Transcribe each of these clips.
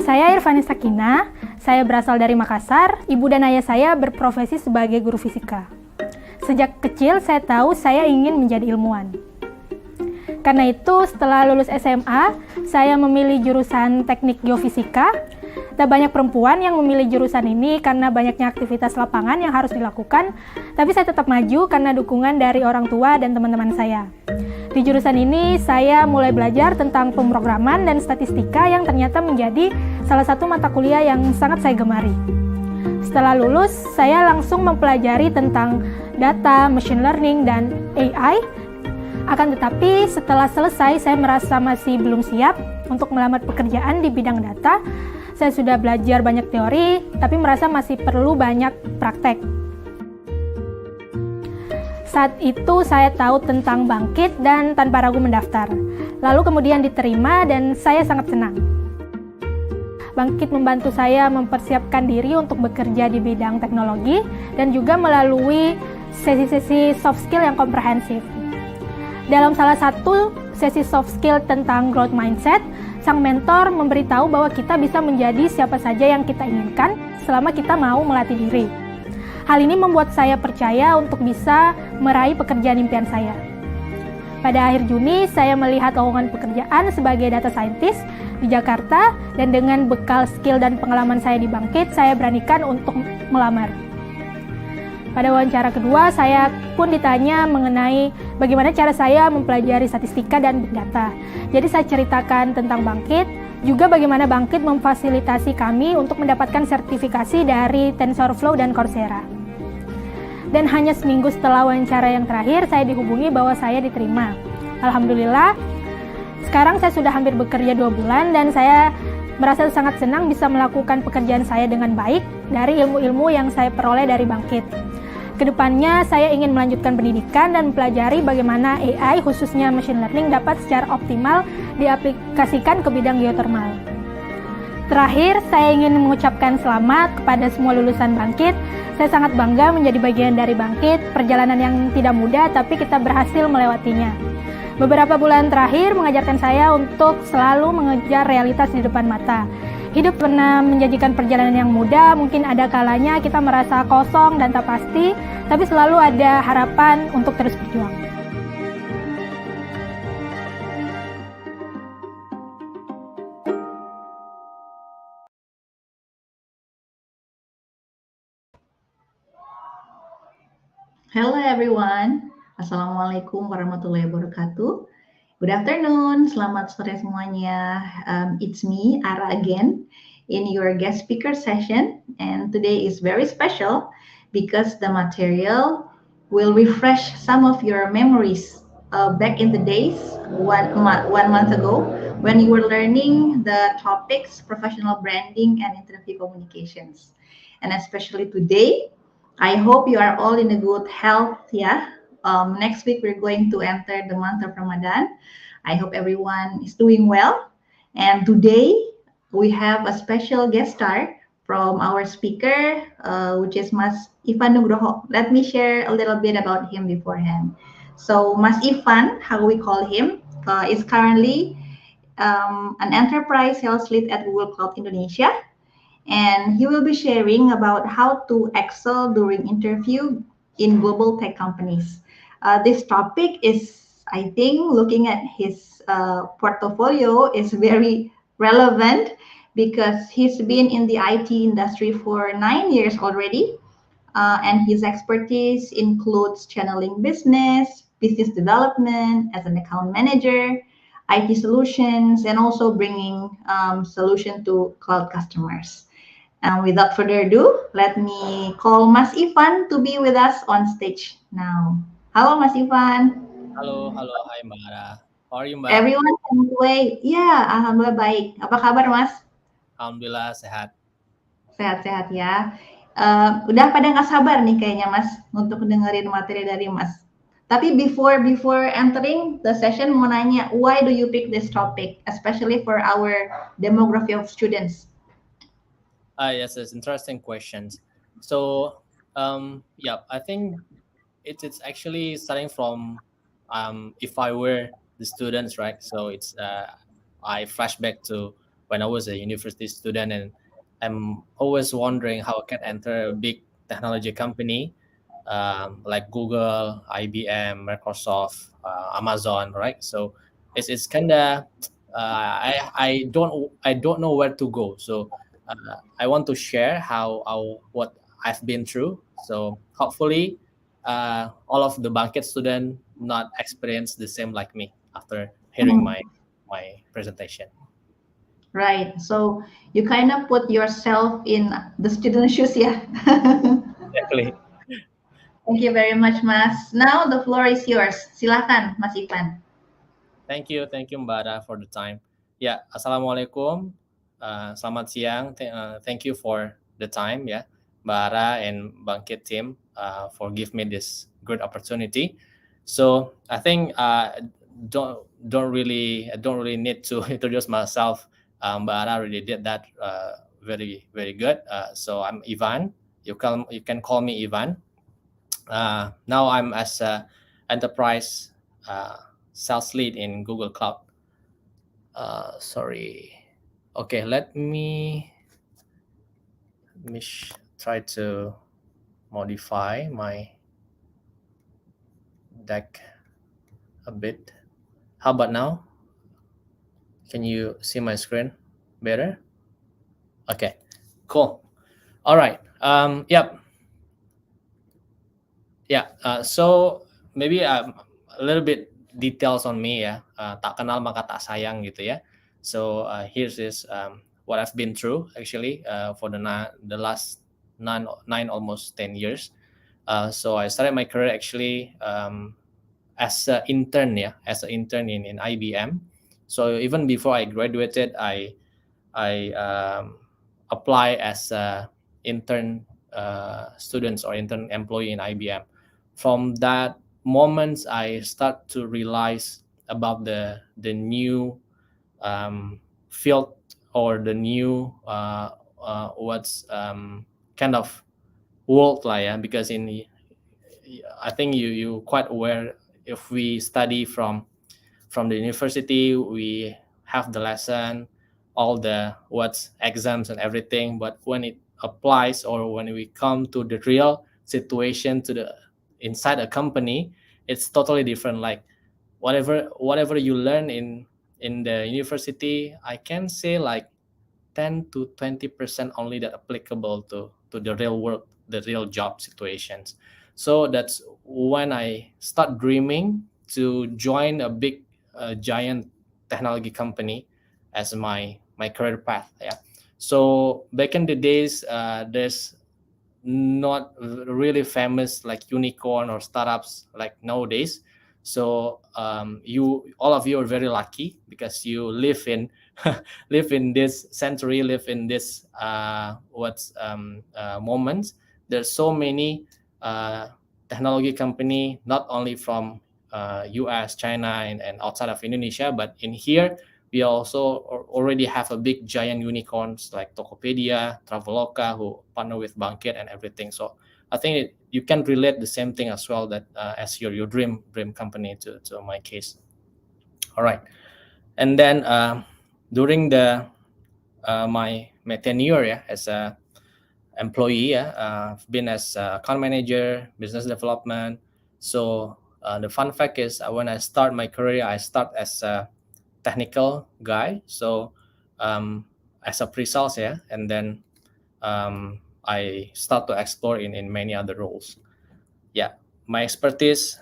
Saya Irfani Sakina, saya berasal dari Makassar. Ibu dan ayah saya berprofesi sebagai guru fisika. Sejak kecil saya tahu saya ingin menjadi ilmuwan. Karena itu setelah lulus SMA, saya memilih jurusan teknik geofisika. Tak banyak perempuan yang memilih jurusan ini karena banyaknya aktivitas lapangan yang harus dilakukan, tapi saya tetap maju karena dukungan dari orang tua dan teman-teman saya. Di jurusan ini, saya mulai belajar tentang pemrograman dan statistika yang ternyata menjadi salah satu mata kuliah yang sangat saya gemari. Setelah lulus, saya langsung mempelajari tentang data, machine learning, dan AI. Akan tetapi, setelah selesai, saya merasa masih belum siap untuk melamar pekerjaan di bidang data. Saya sudah belajar banyak teori, tapi merasa masih perlu banyak praktek. Saat itu saya tahu tentang Bangkit dan tanpa ragu mendaftar. Lalu kemudian diterima dan saya sangat senang. Bangkit membantu saya mempersiapkan diri untuk bekerja di bidang teknologi dan juga melalui sesi-sesi soft skill yang komprehensif. Dalam salah satu sesi soft skill tentang growth mindset, sang mentor memberitahu bahwa kita bisa menjadi siapa saja yang kita inginkan selama kita mau melatih diri. Hal ini membuat saya percaya untuk bisa meraih pekerjaan impian saya. Pada akhir Juni, saya melihat lowongan pekerjaan sebagai data scientist di Jakarta dan dengan bekal skill dan pengalaman saya di Bangkit, saya beranikan untuk melamar. Pada wawancara kedua, saya pun ditanya mengenai bagaimana cara saya mempelajari statistika dan big data. Jadi saya ceritakan tentang Bangkit, juga bagaimana Bangkit memfasilitasi kami untuk mendapatkan sertifikasi dari TensorFlow dan Coursera. Dan hanya seminggu setelah wawancara yang terakhir, saya dihubungi bahwa saya diterima. Alhamdulillah, sekarang saya sudah hampir bekerja 2 bulan dan saya merasa sangat senang bisa melakukan pekerjaan saya dengan baik dari ilmu-ilmu yang saya peroleh dari Bangkit. Kedepannya, saya ingin melanjutkan pendidikan dan mempelajari bagaimana AI, khususnya machine learning, dapat secara optimal diaplikasikan ke bidang geothermal. Terakhir, saya ingin mengucapkan selamat kepada semua lulusan Bangkit. Saya sangat bangga menjadi bagian dari Bangkit, perjalanan yang tidak mudah, tapi kita berhasil melewatinya. Beberapa bulan terakhir mengajarkan saya untuk selalu mengejar realitas di depan mata. Hidup pernah menjanjikan perjalanan yang mudah, mungkin ada kalanya kita merasa kosong dan tak pasti, tapi selalu ada harapan untuk terus berjuang. Hello everyone, Assalamualaikum warahmatullahi wabarakatuh. Good afternoon, selamat sore semuanya. It's me, Ara again, in your guest speaker session. And today is very special because the material will refresh some of your memories back in the days, one month ago, when you were learning the topics professional branding and interview communications. And especially today, I hope you are all in a good health, yeah. Next week, we're going to enter the month of Ramadan. I hope everyone is doing well. And today, we have a special guest star from our speaker, which is Mas Ivan Nugroho. Let me share a little bit about him beforehand. So, Mas Ivan, how we call him, is currently an enterprise sales lead at Google Cloud Indonesia. And he will be sharing about how to excel during interview in global tech companies. This topic is, I think, looking at his portfolio is very relevant because he's been in the IT industry for 9 years already. And his expertise includes channeling business development as an account manager, IT solutions, and also bringing solution to cloud customers. And without further ado, let me call Mas Ivan to be with us on stage now. Halo Mas Ivan. Halo, hai Mbak Ara. How are you, Mbak? Everyone can wait. Ya, alhamdulillah baik. Apa kabar Mas? Alhamdulillah sehat. Sehat-sehat ya. Udah pada nggak sabar nih kayaknya Mas untuk dengerin materi dari Mas. Tapi before entering the session, mau nanya, why do you pick this topic, especially for our demography of students? Yes, it's interesting questions. So, I think it's actually starting from if I were the students, right? So it's I flashback to when I was a university student, and I'm always wondering how I can enter a big technology company like Google, IBM, Microsoft, Amazon, right? So it's kind of I don't know where to go. So I want to share how what I've been through. So hopefully, all of the Bangkit student not experience the same like me after hearing Mhm. my presentation. Right. So you kind of put yourself in the student shoes, yeah. Exactly. Thank you very much, Mas. Now the floor is yours. Silakan, Mas Ivan. Thank you Mbak Ara for the time. Ya, assalamualaikum. Selamat siang. Thank you for the time, ya, Mbak Ara and Bangkit team for give me this great opportunity. So I think don't really need to introduce myself. Mbak Ara already did that very good. So I'm Ivan. You can call me Ivan. Now I'm as a enterprise sales lead in Google Cloud. Sorry. Okay, let me try to modify my deck a bit. How about now? Can you see my screen better? Okay, cool. All right. Yep. Yeah. So maybe a little bit details on me, ya. Tak kenal maka tak sayang gitu, ya. So here's this what I've been through actually for the last nine almost 10 years. So I started my career actually as an intern, as an intern in IBM. So even before I graduated, I apply as a intern students or intern employee in IBM. From that moment, I start to realize about the new field or the new what's kind of world lah, ya, because I think you quite aware if we study from the university, we have the lesson, all the what's exams and everything, but when it applies or when we come to the real situation to the inside a company, it's totally different. Like whatever you learn in the university, I can say like 10 to 20% only that applicable to the real world, the real job situations. So that's when I start dreaming to join a big giant technology company as my career path, yeah. So back in the days, there's not really famous like unicorn or startups like nowadays. So you all of you are very lucky because you live in live in this century, live in this moments. There's so many technology company, not only from US, China, and outside of Indonesia, but in here we also already have a big giant unicorns like Tokopedia, Traveloka, who partner with Bangkit and everything. So I think you can relate the same thing as well, that as your dream company to my case. All right, and then during the my tenure, yeah, as a employee, yeah, I've been as account manager, business development. So the fun fact is when I start my career, I start as a technical guy, so as a pre-sales, yeah, and then I start to explore in many other roles. Yeah, my expertise,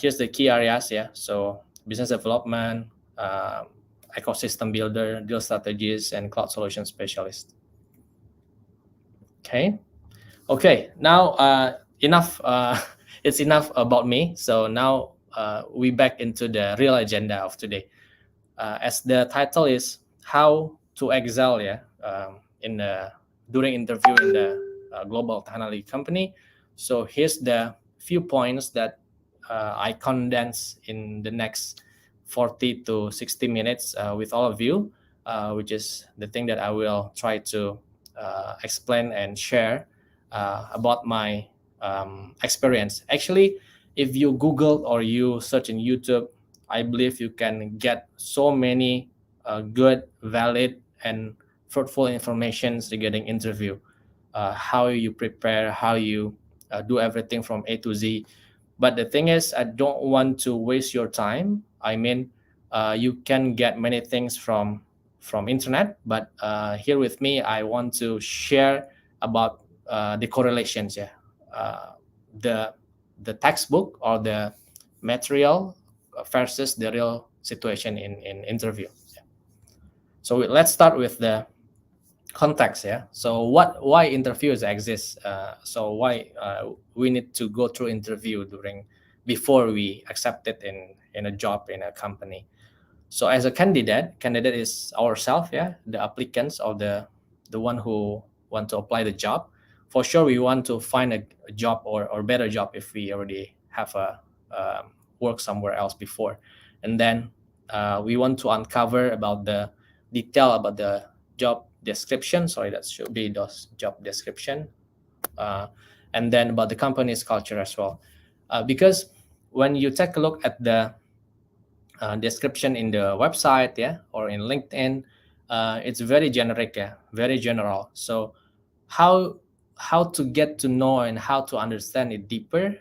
here's the key areas, yeah. So business development, ecosystem builder, deal strategist, and cloud solution specialist. Okay, now enough it's enough about me. So now we back into the real agenda of today. As the title is how to excel, yeah, in the during interview in the global technology company. So here's the few points that I condense in the next 40 to 60 minutes with all of you, which is the thing that I will try to explain and share about my experience. Actually, if you Google or you search in YouTube, I believe you can get so many good, valid, and fruitful information regarding interview, how you prepare, how you do everything from A to Z. But the thing is, I don't want to waste your time. I mean, you can get many things from internet, but here with me, I want to share about the correlations. Yeah, the textbook or the material versus the real situation in interview. Yeah. So let's start with the context. Yeah, so why interviews exist, so why we need to go through interview before we accepted in a job in a company. So as a candidate is ourselves, yeah, the applicants or the one who want to apply the job. For sure we want to find a job or better job if we already have a work somewhere else before. And then we want to uncover about the detail about the job description. Sorry, that should be those job description. And then about the company's culture as well. Because when you take a look at the description in the website, yeah, or in LinkedIn, it's very generic, yeah, very general. So how to get to know and how to understand it deeper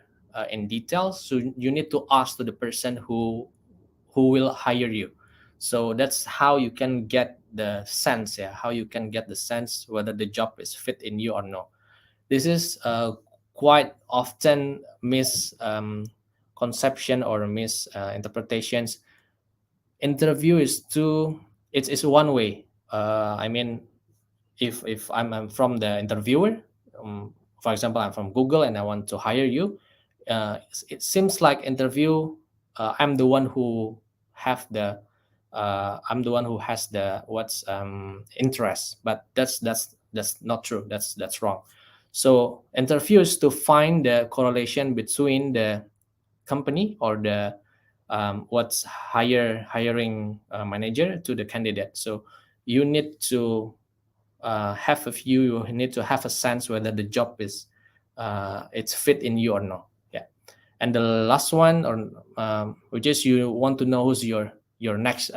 in detail, so you need to ask to the person who will hire you. So that's how you can get the sense, yeah, how you can get the sense whether the job is fit in you or no. This is quite often misconception or misinterpretations. Interview is it's one way. I mean, if I'm from the interviewer, for example, I'm from Google and I want to hire you, it seems like interview, I'm the one who have the I'm the one who has the what's interest, but that's not true. That's wrong. So interview is to find the correlation between the company or the what's hiring manager to the candidate. So you need to you need to have a sense whether the job is it's fit in you or not. Yeah. And the last one, or which is you want to know who's your next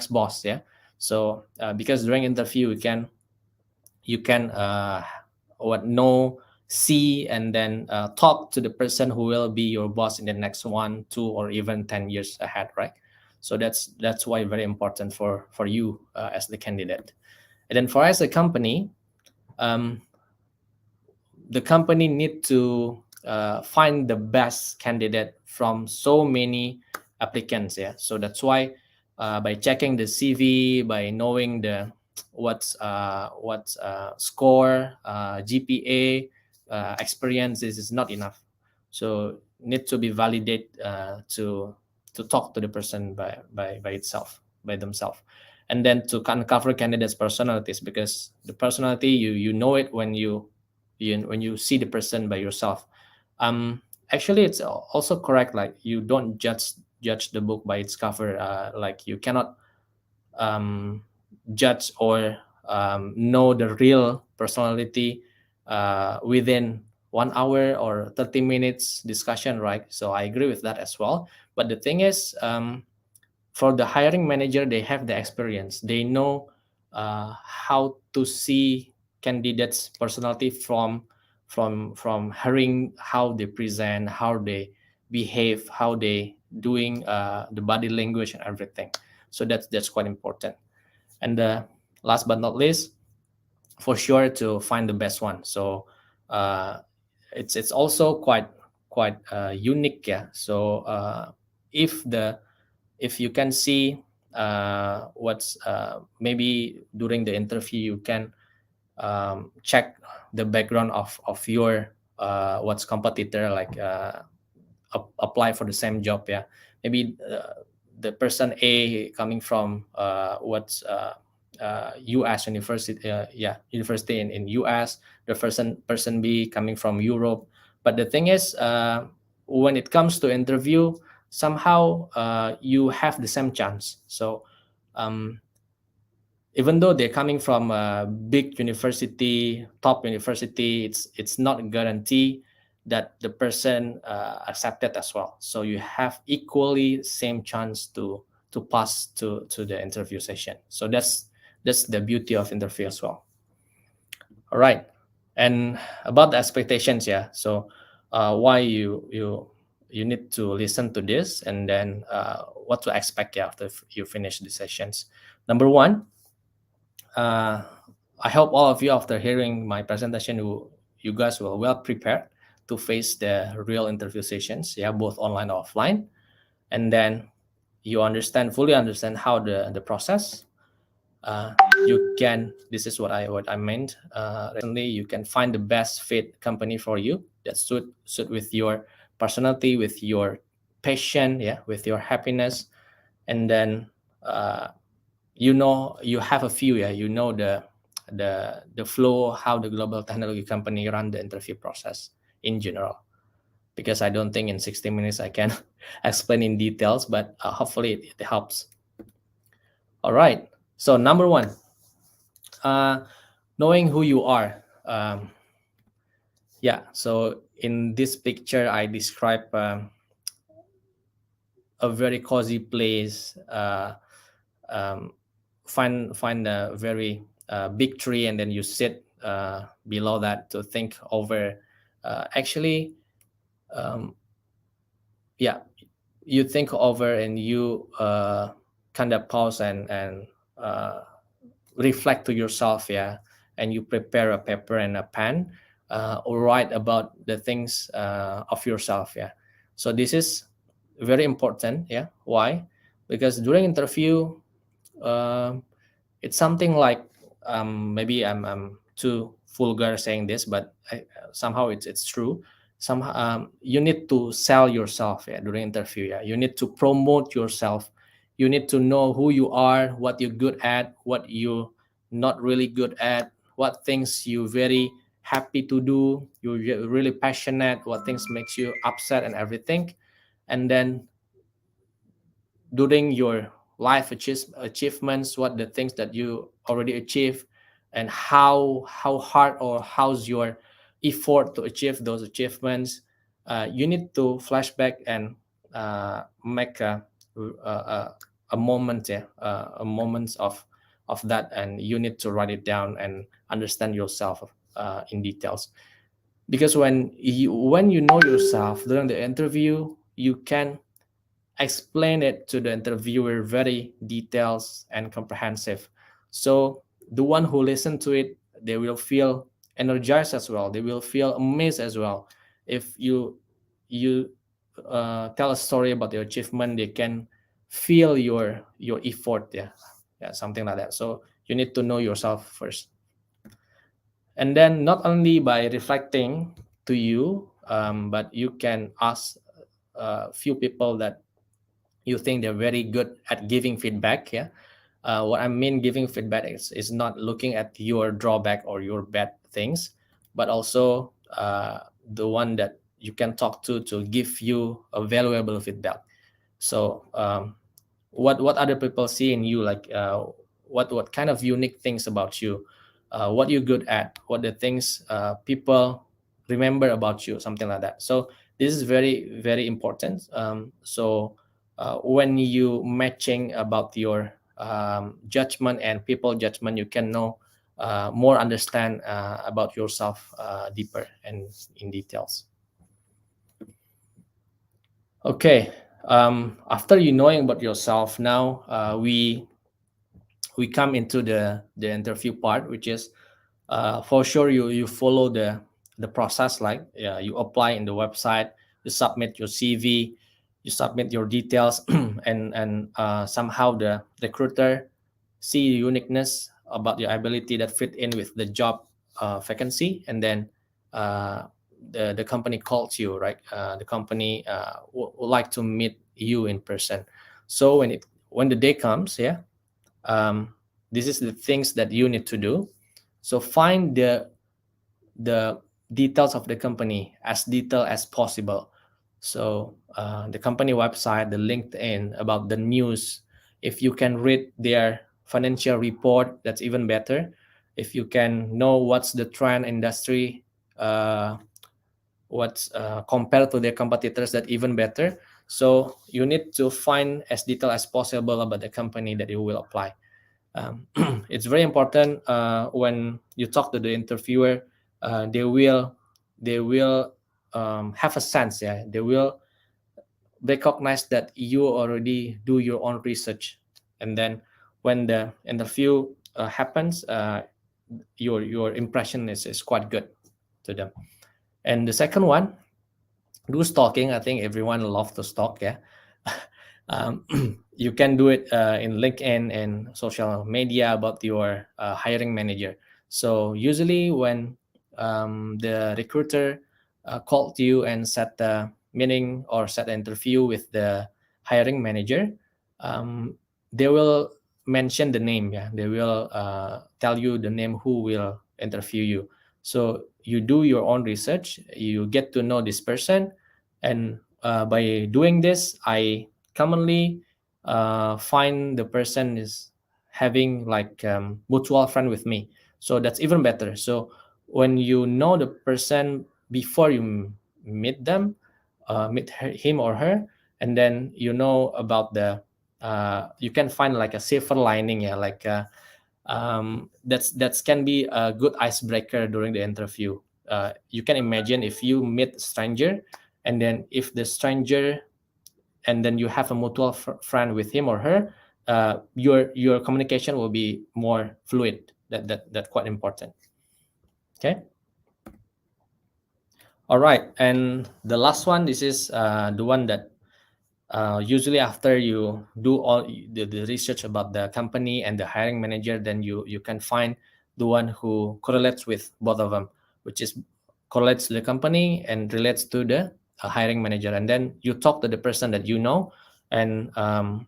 boss. Yeah. So because during interview you can see and then talk to the person who will be your boss in the next 1, 2, or even 10 years ahead, right? So that's why very important for you as the candidate. And then for as a company, the company need to find the best candidate from so many applicants. Yeah, so that's why by checking the CV, by knowing the what's score, GPA, experience, this is not enough. So need to be validated to talk to the person by itself, by themselves. And then to uncover candidates' personalities, because the personality you know it when you see the person by yourself. Actually it's also correct, like you don't judge the book by its cover. Like you cannot judge or know the real personality within 1 hour or 30 minutes discussion, right? So I agree with that as well. But the thing is, for the hiring manager, they have the experience. They know how to see candidates' personality from hearing how they present, how they behave, how they doing the body language and everything. So that's quite important. And last but not least, for sure to find the best one. So it's also quite unique, yeah. So if you can see what's maybe during the interview you can check the background of your what's competitor, like apply for the same job. Yeah, maybe the person A coming from US university, university in US, the person B coming from Europe. But the thing is, when it comes to interview, somehow you have the same chance. So even though they're coming from a big university, top university, it's not a guarantee that the person accepted as well. So you have equally same chance to pass to the interview session. So that's That's the beauty of interview as well. All right, and about the expectations, yeah. So why you need to listen to this, and then what to expect, yeah, after you finish the sessions. Number one, I hope all of you, after hearing my presentation, you guys will well prepared to face the real interview sessions, yeah, both online or offline, and then you fully understand how the process. You can. This is what I meant recently. You can find the best fit company for you that suit with your personality, with your passion, yeah, with your happiness, and then you have a few, yeah, the flow, how the global technology company run the interview process in general. Because I don't think in 60 minutes I can explain in details, but hopefully it helps. All right. So number one, knowing who you are. Yeah. So in this picture, I describe a very cozy place. Find a very big tree, and then you sit below that to think over. Actually, yeah, you think over, and you kind of pause and reflect to yourself, yeah, and you prepare a paper and a pen, or write about the things of yourself, yeah. So this is very important, yeah. Why? Because during interview, it's something like, maybe I'm too vulgar saying this, but somehow it's true. Somehow you need to sell yourself, yeah, during interview, yeah. You need to promote yourself. You need to know who you are, what you're good at, what you're not really good at, what things you very happy to do, you're really passionate, what things makes you upset and everything. And then during your life achievements, what the things that you already achieved, and how hard or how's your effort to achieve those achievements. You need to flashback and make a moment, yeah, a moments of that, and you need to write it down and understand yourself in details. Because when you know yourself during the interview, you can explain it to the interviewer very details and comprehensive. So the one who listen to it, they will feel energized as well. They will feel amazed as well. If you tell a story about your achievement, they can feel your effort. Yeah, something like that. So you need to know yourself first, and then not only by reflecting to you, but you can ask a few people that you think they're very good at giving feedback, yeah. What I mean giving feedback is not looking at your drawback or your bad things, but also the one that you can talk to give you a valuable feedback. So what other people see in you, like what kind of unique things about you, what you're good at, what the things people remember about you, something like that. So this is very very important. So when you matching about your judgment and people judgment, you can know more, understand about yourself deeper and in details. Okay, after you knowing about yourself, now we come into the interview part, which is for sure you follow the process, like you apply in the website, you submit your CV, you submit your details, and somehow the recruiter see uniqueness about your ability that fit in with the job vacancy, and then the company calls you, right? The company would like to meet you in person. So when the day comes, yeah, this is the things that you need to do. So find the details of the company as detailed as possible. So the company website, the LinkedIn, about the news. If you can read their financial report, that's even better. If you can know what's the trend industry, what's compared to their competitors, that even better. So you need to find as detailed as possible about the company that you will apply. It's very important when you talk to the interviewer. They will have a sense. Yeah, they will recognize that you already do your own research, and then when the interview happens, your impression is quite good to them. And the second one, do stalking. I think everyone loves to stalk. Yeah. um, you can do it in LinkedIn and social media about your hiring manager. So usually when the recruiter called you and set the meeting or set an interview with the hiring manager, um, they will mention the name. Yeah, they will tell you the name who will interview you. So you do your own research, you get to know this person, and by doing this, I commonly find the person is having like mutual friend with me. So that's even better. So when you know the person before you meet them, him or her, and then you know about the you can find like a safer lining. Yeah, like that's can be a good icebreaker during the interview. You can imagine if you meet a stranger, and then if the stranger, and then you have a mutual friend with him or her, your communication will be more fluid. That quite important. Okay. All right, and the last one, this is the one that usually after you do all the research about the company and the hiring manager, then you can find the one who correlates with both of them, which is correlates to the company and relates to the hiring manager. And then you talk to the person that you know, and um,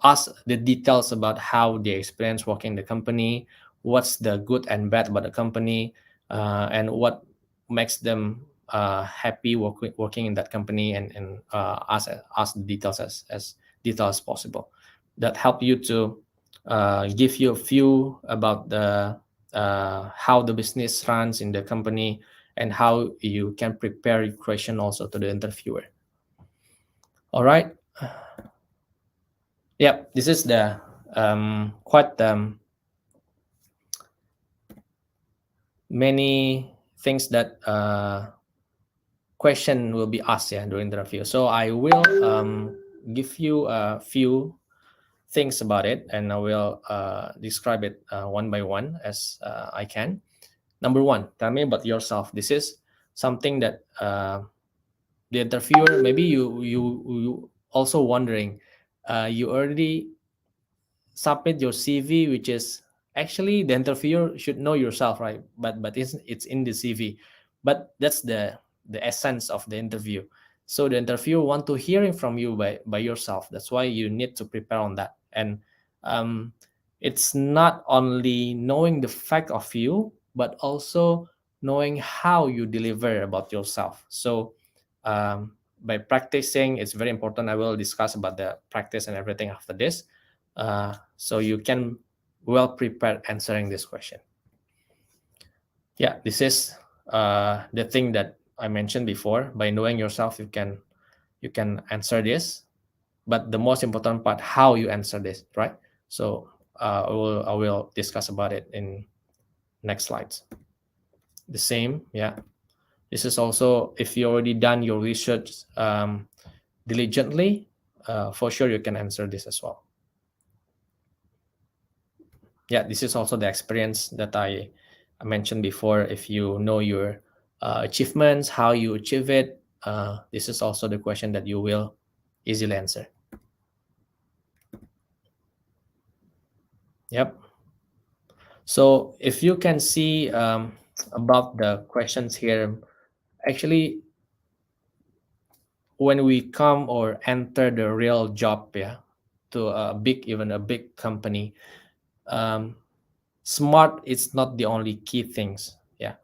ask the details about how they experience working in the company, what's the good and bad about the company, and what makes them happy working in that company, and ask the details as detailed as possible. That help you to give you a view about the how the business runs in the company, and how you can prepare your question also to the interviewer. All right. Yep, this is the quite many things that question will be asked, yeah, during the interview. So I will give you a few things about it, and I will describe it one by one as I can. Number one, tell me about yourself. This is something that the interviewer, maybe you also wondering, you already submit your CV, which is actually the interviewer should know yourself, right? But it's in the CV, but that's the essence of the interview. So the interviewer want to hearing from you by yourself. That's why you need to prepare on that. And um, it's not only knowing the fact of you, but also knowing how you deliver about yourself. So by practicing, it's very important. I will discuss about the practice and everything after this, so you can well prepare answering this question. Yeah, this is the thing that I mentioned before. By knowing yourself, you can answer this, but the most important part, how you answer this, right? So I will discuss about it in next slides. The same, yeah. This is also, if you already done your research diligently, for sure you can answer this as well. Yeah, this is also the experience that I mentioned before. If you know your achievements, how you achieve it, this is also the question that you will easily answer. Yep. So if you can see about the questions here, actually, when we come or enter the real job, yeah, to even a big company, smart is not the only key things. Yeah.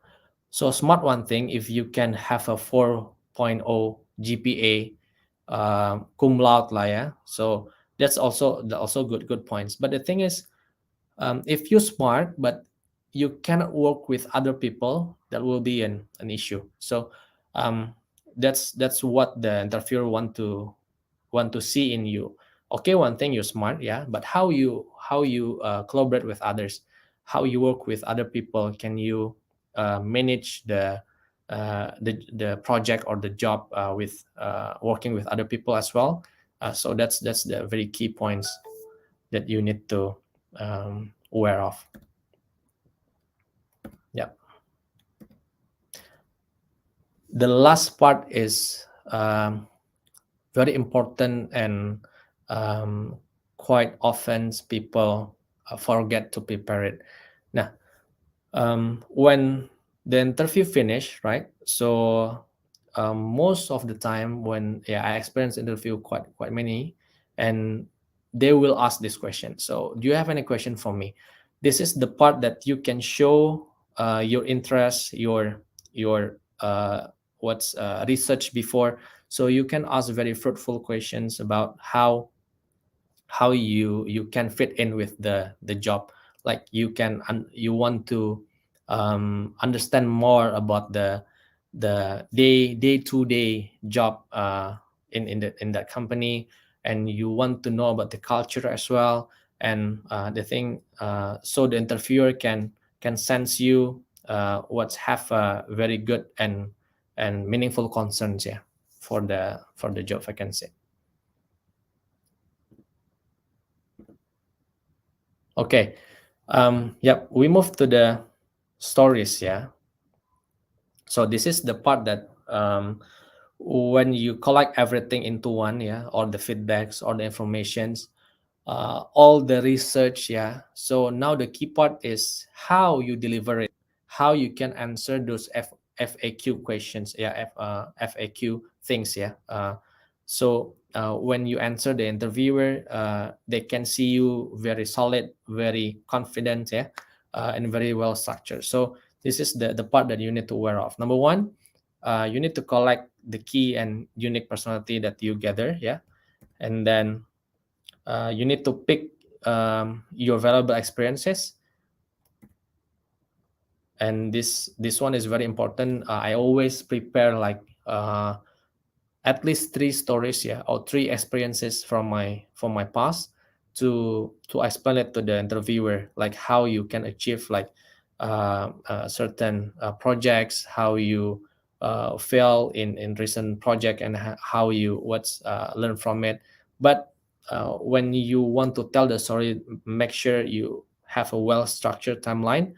So smart one thing, if you can have a 4.0 GPA, cum laude lah, yeah. So that's also good points. But the thing is, if you're smart but you cannot work with other people, that will be an issue. So that's what the interviewer want to see in you. Okay, one thing, you're smart, yeah, but how you collaborate with others, how you work with other people, can you manage the project or the job with working with other people as well. So that's the very key points that you need to aware of. Yeah. The last part is very important, and quite often people forget to prepare it. Now, when the interview finish, right? So most of the time when, yeah, I experience interview quite many, and they will ask this question. So, do you have any question for me? This is the part that you can show your interest, your what's research before. So you can ask very fruitful questions about how you can fit in with the job. Like you want to understand more about the day to day job in that company, and you want to know about the culture as well. And the thing, so the interviewer can sense you what's have a very good and meaningful concerns, yeah, for the job vacancy. Okay. Yep, we move to the stories, yeah. So this is the part that when you collect everything into one, yeah, all the feedbacks, all the informations, all the research, yeah. So now the key part is how you deliver it, how you can answer those FAQ questions, yeah, FAQ things, yeah. So when you answer the interviewer, they can see you very solid, very confident, yeah, and very well structured. So this is the part that you need to aware of. Number one, you need to collect the key and unique personality that you gather, yeah, and then you need to pick your valuable experiences. And this one is very important. I always prepare like at least 3 stories, yeah, or 3 experiences from my past to explain it to the interviewer, like how you can achieve like certain projects, how you fail in recent project, and how you what's learn from it. But when you want to tell the story, make sure you have a well structured timeline.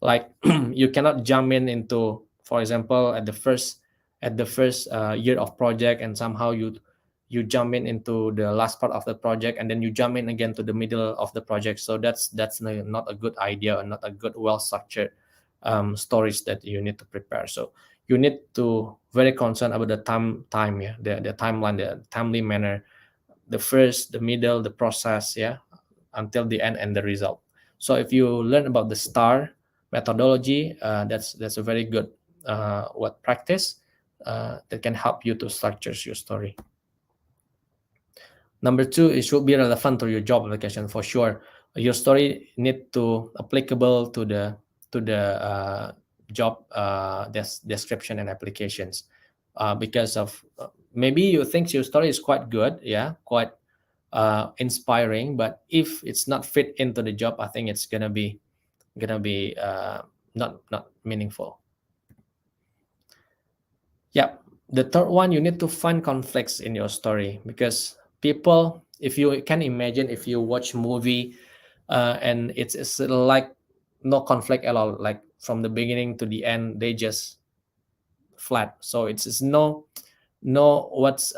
Like you cannot jump into, for example, at the first year of project, and somehow you jump into the last part of the project, and then you jump in again to the middle of the project. So that's not a good idea, or not a good well structured stories that you need to prepare. So you need to very concerned about the time, yeah, the timeline, the timely manner, the first, the middle, the process, yeah, until the end and the result. So if you learn about the STAR methodology, that's a very good what practice that can help you to structure your story. Number two, it should be relevant to your job application for sure. Your story need to applicable to the job description and applications, because of maybe you think your story is quite good, yeah, quite inspiring, but if it's not fit into the job, I think it's gonna be not meaningful. Yeah. The third one, you need to find conflicts in your story, because people, if you can imagine, if you watch movie and it's like no conflict at all, like from the beginning to the end, they just flat. So it's no what's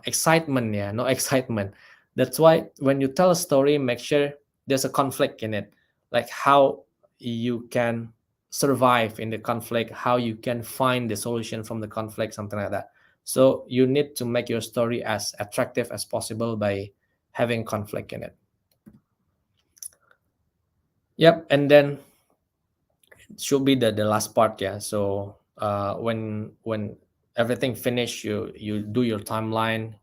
excitement, yeah, no excitement. That's why when you tell a story, make sure there's a conflict in it, like how you can survive in the conflict, how you can find the solution from the conflict, something like that. So you need to make your story as attractive as possible by having conflict in it. Yep. And then it should be the last part, yeah. So when everything finished, you do your timeline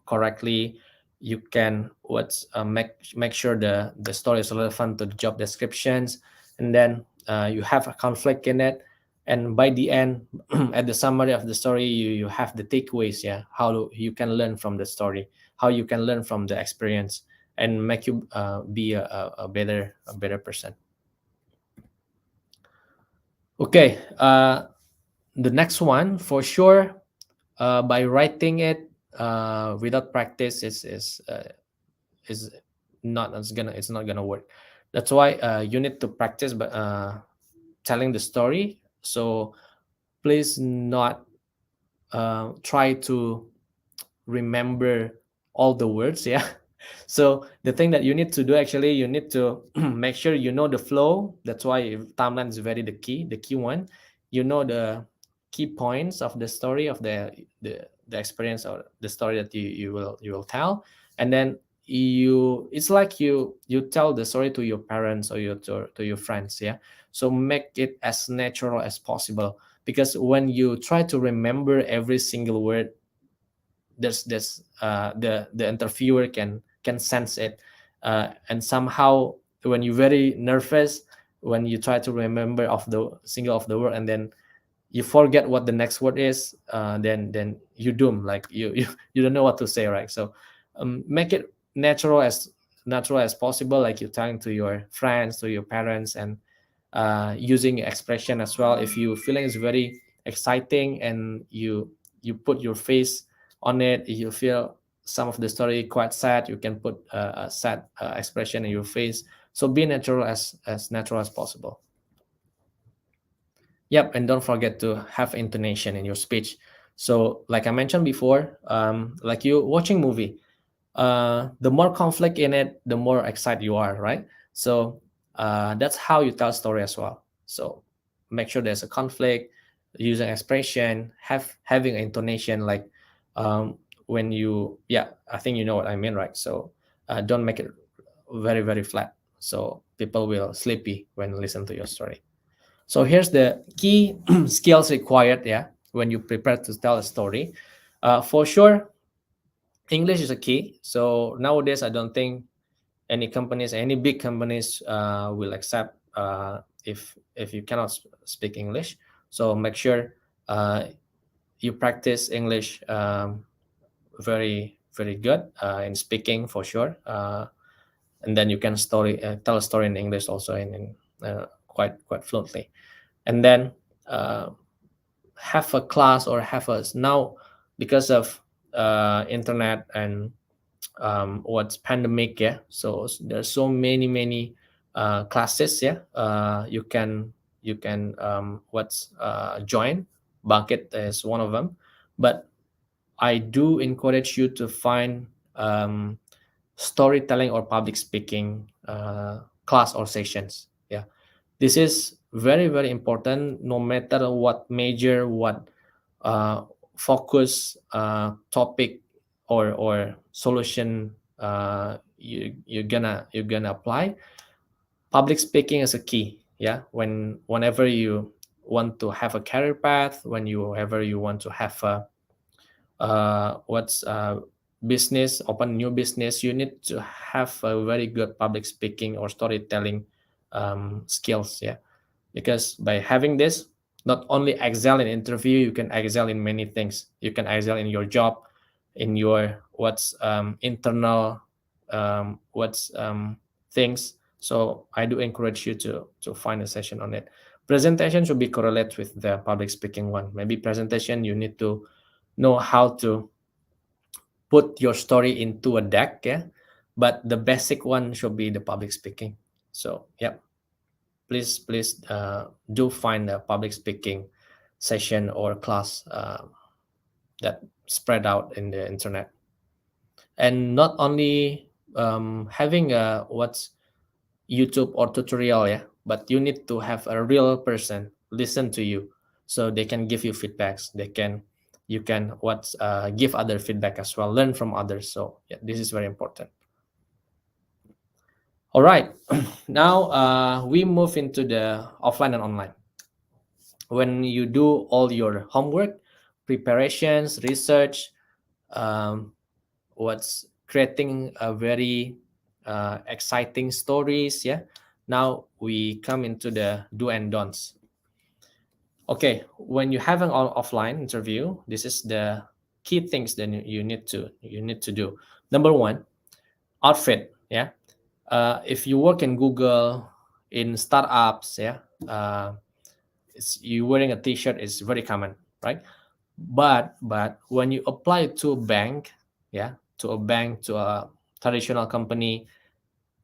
correctly. You can make sure the story is relevant to the job descriptions, and then you have a conflict in it. And by the end, at the summary of the story, you have the takeaways, yeah, how you can learn from the story, how you can learn from the experience and make you be a better person. Okay, the next one for sure, by writing it without practice is not it's not gonna work. That's why you need to practice, but telling the story. So please not try to remember all the words, yeah. So the thing that you need to do, actually, you need to make sure you know the flow. That's why timeline is very the key one. You know the key points of the story of the experience or the story that you will tell. And then it's like you tell the story to your parents or to your friends, yeah. So make it as natural as possible, because when you try to remember every single word, the interviewer can sense it, and somehow when you're very nervous, when you try to remember of the single of the word and then you forget what the next word is, then you doom, like you don't know what to say, right? So make it natural as possible, like you're talking to your friends, to your parents, and using expression as well. If you feeling is very exciting and you put your face on it, you feel some of the story quite sad, you can put a sad expression in your face. So be natural as natural as possible. Yep, and don't forget to have intonation in your speech. So like I mentioned before, like you watching movie, the more conflict in it, the more excited you are, right? So that's how you tell story as well. So make sure there's a conflict, using expression, having intonation, like when you, yeah, I think you know what I mean, right? So don't make it very flat, so people will sleepy when listen to your story. So here's the key skills required, yeah, when you prepare to tell a story. For sure, English is a key. So nowadays, I don't think any big companies will accept if you cannot speak English. So make sure you practice English very good in speaking, for sure, and then you can tell a story in English also in quite fluently. And then have a class or have a now, because of internet and what's pandemic, yeah, so there's so many classes, yeah. You can what's join. Bangkit is one of them, but I do encourage you to find storytelling or public speaking class or sessions, yeah. This is very important, no matter what major, what focus topic or solution you're gonna apply. Public speaking is a key, yeah. Whenever you want to have a career path, whenever you want to have a what's business, open new business, you need to have a very good public speaking or storytelling skills, yeah. Because by having this, not only excel in interview, you can excel in many things. You can excel in your job, in your what's internal what's things. So I do encourage you to find a session on it. Presentation should be correlated with the public speaking one. Maybe presentation, you need to know how to put your story into a deck, yeah, but the basic one should be the public speaking. So yeah, please do find a public speaking session or class that spread out in the internet. And not only having a what's YouTube or tutorial, yeah, but you need to have a real person listen to you, so they can give you feedbacks. You can give other feedback as well, learn from others. So yeah, this is very important. All right, now we move into the offline and online. When you do all your homework, preparations, research, what's creating a very exciting stories, yeah. Now we come into the do and don'ts. Okay, when you have an offline interview, this is the key things that you need to do. Number one, outfit. Yeah, if you work in Google, in startups, yeah, you wearing a t-shirt is very common, right? But when you apply it to a bank, yeah, to a bank, to a traditional company,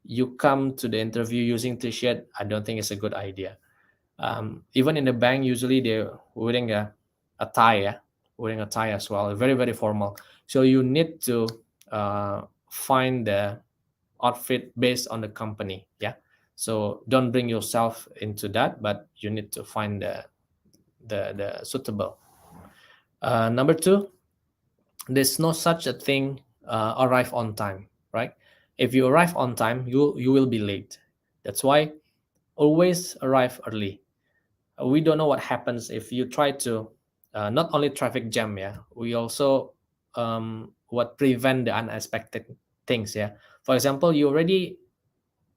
you come to the interview using t-shirt, I don't think it's a good idea. Even in the bank, usually they're wearing a tie, yeah, wearing a tie as well, very very formal. So you need to find the outfit based on the company, yeah. So don't bring yourself into that, but you need to find the suitable. Number two, there's no such a thing arrive on time, right? If you arrive on time, you will be late. That's why always arrive early. We don't know what happens if you try to not only traffic jam, yeah, we also what prevent the unexpected things, yeah. For example, you already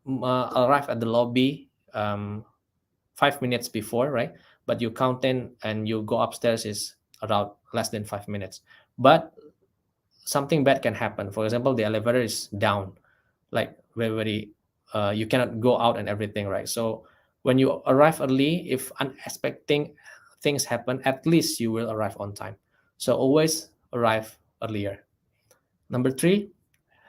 arrive at the lobby 5 minutes before, right? But you count in and you go upstairs is around less than 5 minutes, but something bad can happen. For example, the elevator is down, like very very you cannot go out and everything, right? So when you arrive early, if unexpected things happen, at least you will arrive on time. So always arrive earlier. Number three,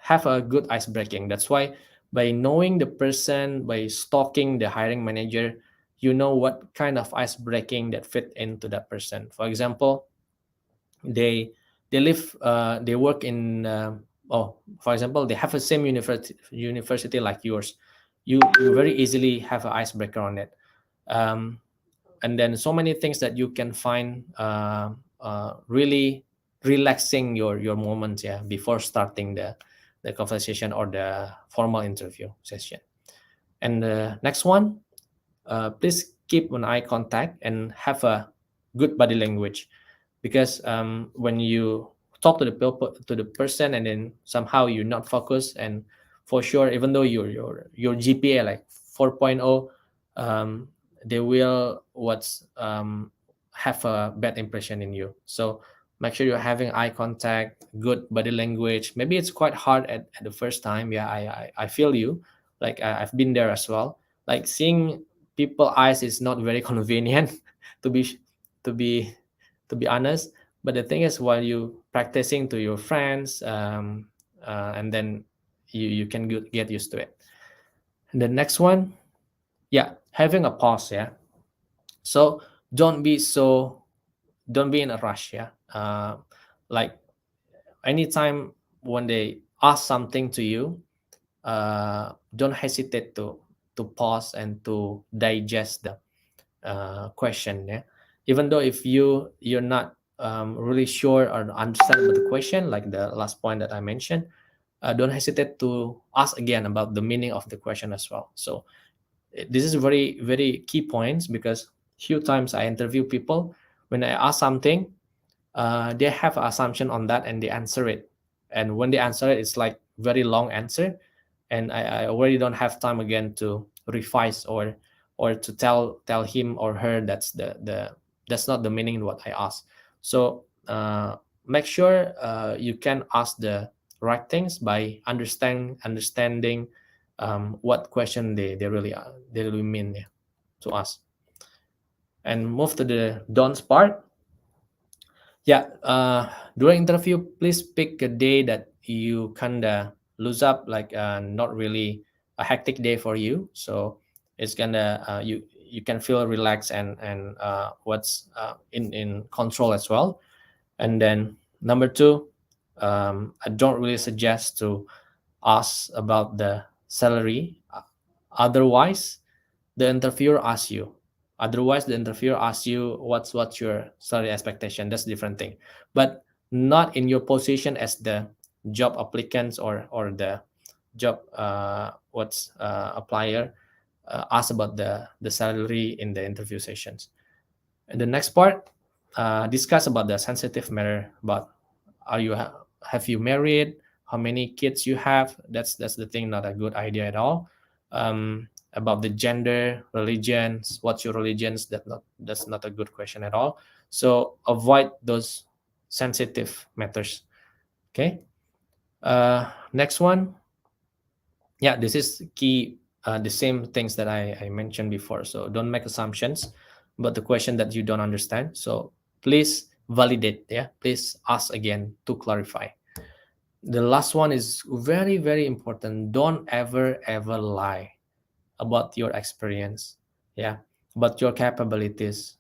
have a good ice breaking. That's why by knowing the person, by stalking the hiring manager, you know what kind of ice breaking that fit into that person. For example, they live they work in for example, they have the same university like yours. You very easily have an icebreaker on it. um, and then so many things that you can find really relaxing your moment, yeah, before starting the conversation or the formal interview session. And the next one, please keep an eye contact and have a good body language, because when you talk to the people, to the person, and then somehow you're not focused, and for sure, even though your GPA like 4.0, they will have a bad impression in you. So make sure you're having eye contact, good body language. Maybe it's quite hard at the first time, yeah, I feel you, like I've been there as well. Like seeing people eyes is not very convenient to be to be to be honest. But the thing is, while you practicing to your friends, and then you can get used to it. And the next one, yeah, having a pause, yeah. So don't be so don't be in a rush, yeah. Like anytime when they ask something to you, don't hesitate to pause and to digest the question, yeah. Even though if you're not really sure or understand about the question, like the last point that I mentioned, don't hesitate to ask again about the meaning of the question as well. So this is very very key points, because few times I interview people, when I ask something, they have an assumption on that and they answer it, and when they answer it, it's like very long answer, and I already don't have time again to revise or to tell him or her that's not the meaning what I asked. So make sure you can ask the right things by understanding what question they really mean, yeah, to ask. And move to the don'ts part. Yeah, during interview, please pick a day that you kinda lose up, like not really a hectic day for you. So it's gonna you can feel relaxed and what's in control as well. And then number two, I don't really suggest to ask about the salary. Otherwise, the interviewer asks you. Otherwise, the interviewer asks you what's your salary expectation. That's a different thing, but not in your position as the job applicants or the job what's applier ask about the salary in the interview sessions. And the next part, discuss about the sensitive matter, about have you married, how many kids you have. That's the thing, not a good idea at all. About the gender, religions, what's your religions, that's not a good question at all. So avoid those sensitive matters. Okay. Next one. Yeah, this is key. The same things that I mentioned before. So don't make assumptions about the question that you don't understand. So please validate. Yeah, please ask again to clarify. The last one is very, very important. Don't ever lie about your experience. Yeah, about your capabilities.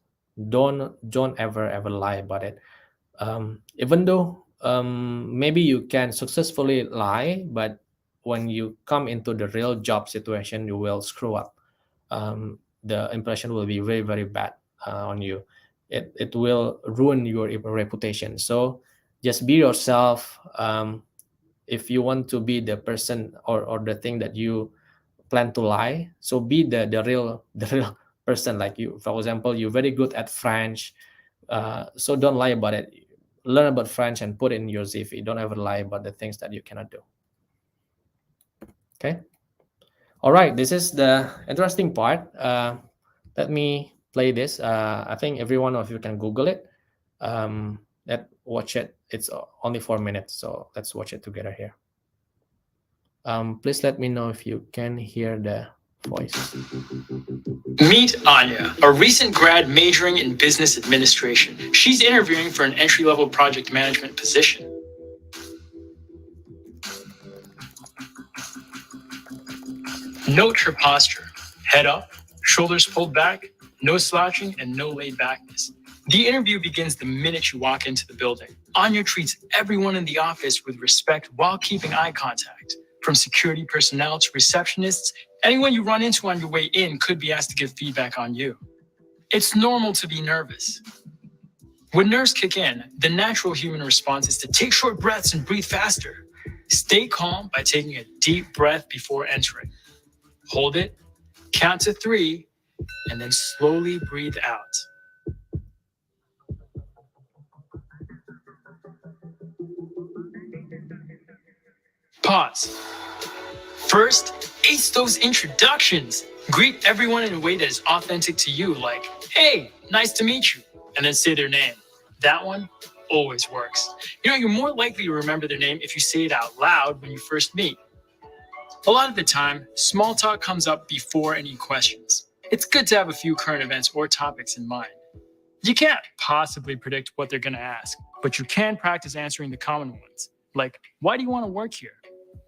Don't ever lie about it. Even though maybe you can successfully lie, but when you come into the real job situation, you will screw up. The impression will be very, very bad on you. It will ruin your reputation. So just be yourself. If you want to be the person or the thing that you plan to lie, so be the real the real person. Like you, for example, you're very good at French, so don't lie about it. Learn about French and put it in your CV. Don't ever lie about the things that you cannot do. Okay. All right. This is the interesting part. Let me play this. I think every one of you can Google it. Let's watch it. It's only 4 minutes, so let's watch it together here. Please let me know if you can hear the voice. Meet Anya, a recent grad majoring in business administration. She's interviewing for an entry-level project management position. Note her posture. Head up, shoulders pulled back, no slouching, and no laid backness. The interview begins the minute you walk into the building. Anya treats everyone in the office with respect while keeping eye contact. From security personnel to receptionists, anyone you run into on your way in could be asked to give feedback on you. It's normal to be nervous. When nerves kick in, the natural human response is to take short breaths and breathe faster. Stay calm by taking a deep breath before entering. Hold it, count to 3, and then slowly breathe out. Pause. First, ace those introductions. Greet everyone in a way that is authentic to you, like, hey, nice to meet you, and then say their name. That one always works. You know, you're more likely to remember their name if you say it out loud when you first meet. A lot of the time, small talk comes up before any questions. It's good to have a few current events or topics in mind. You can't possibly predict what they're going to ask, but you can practice answering the common ones, like, why do you want to work here?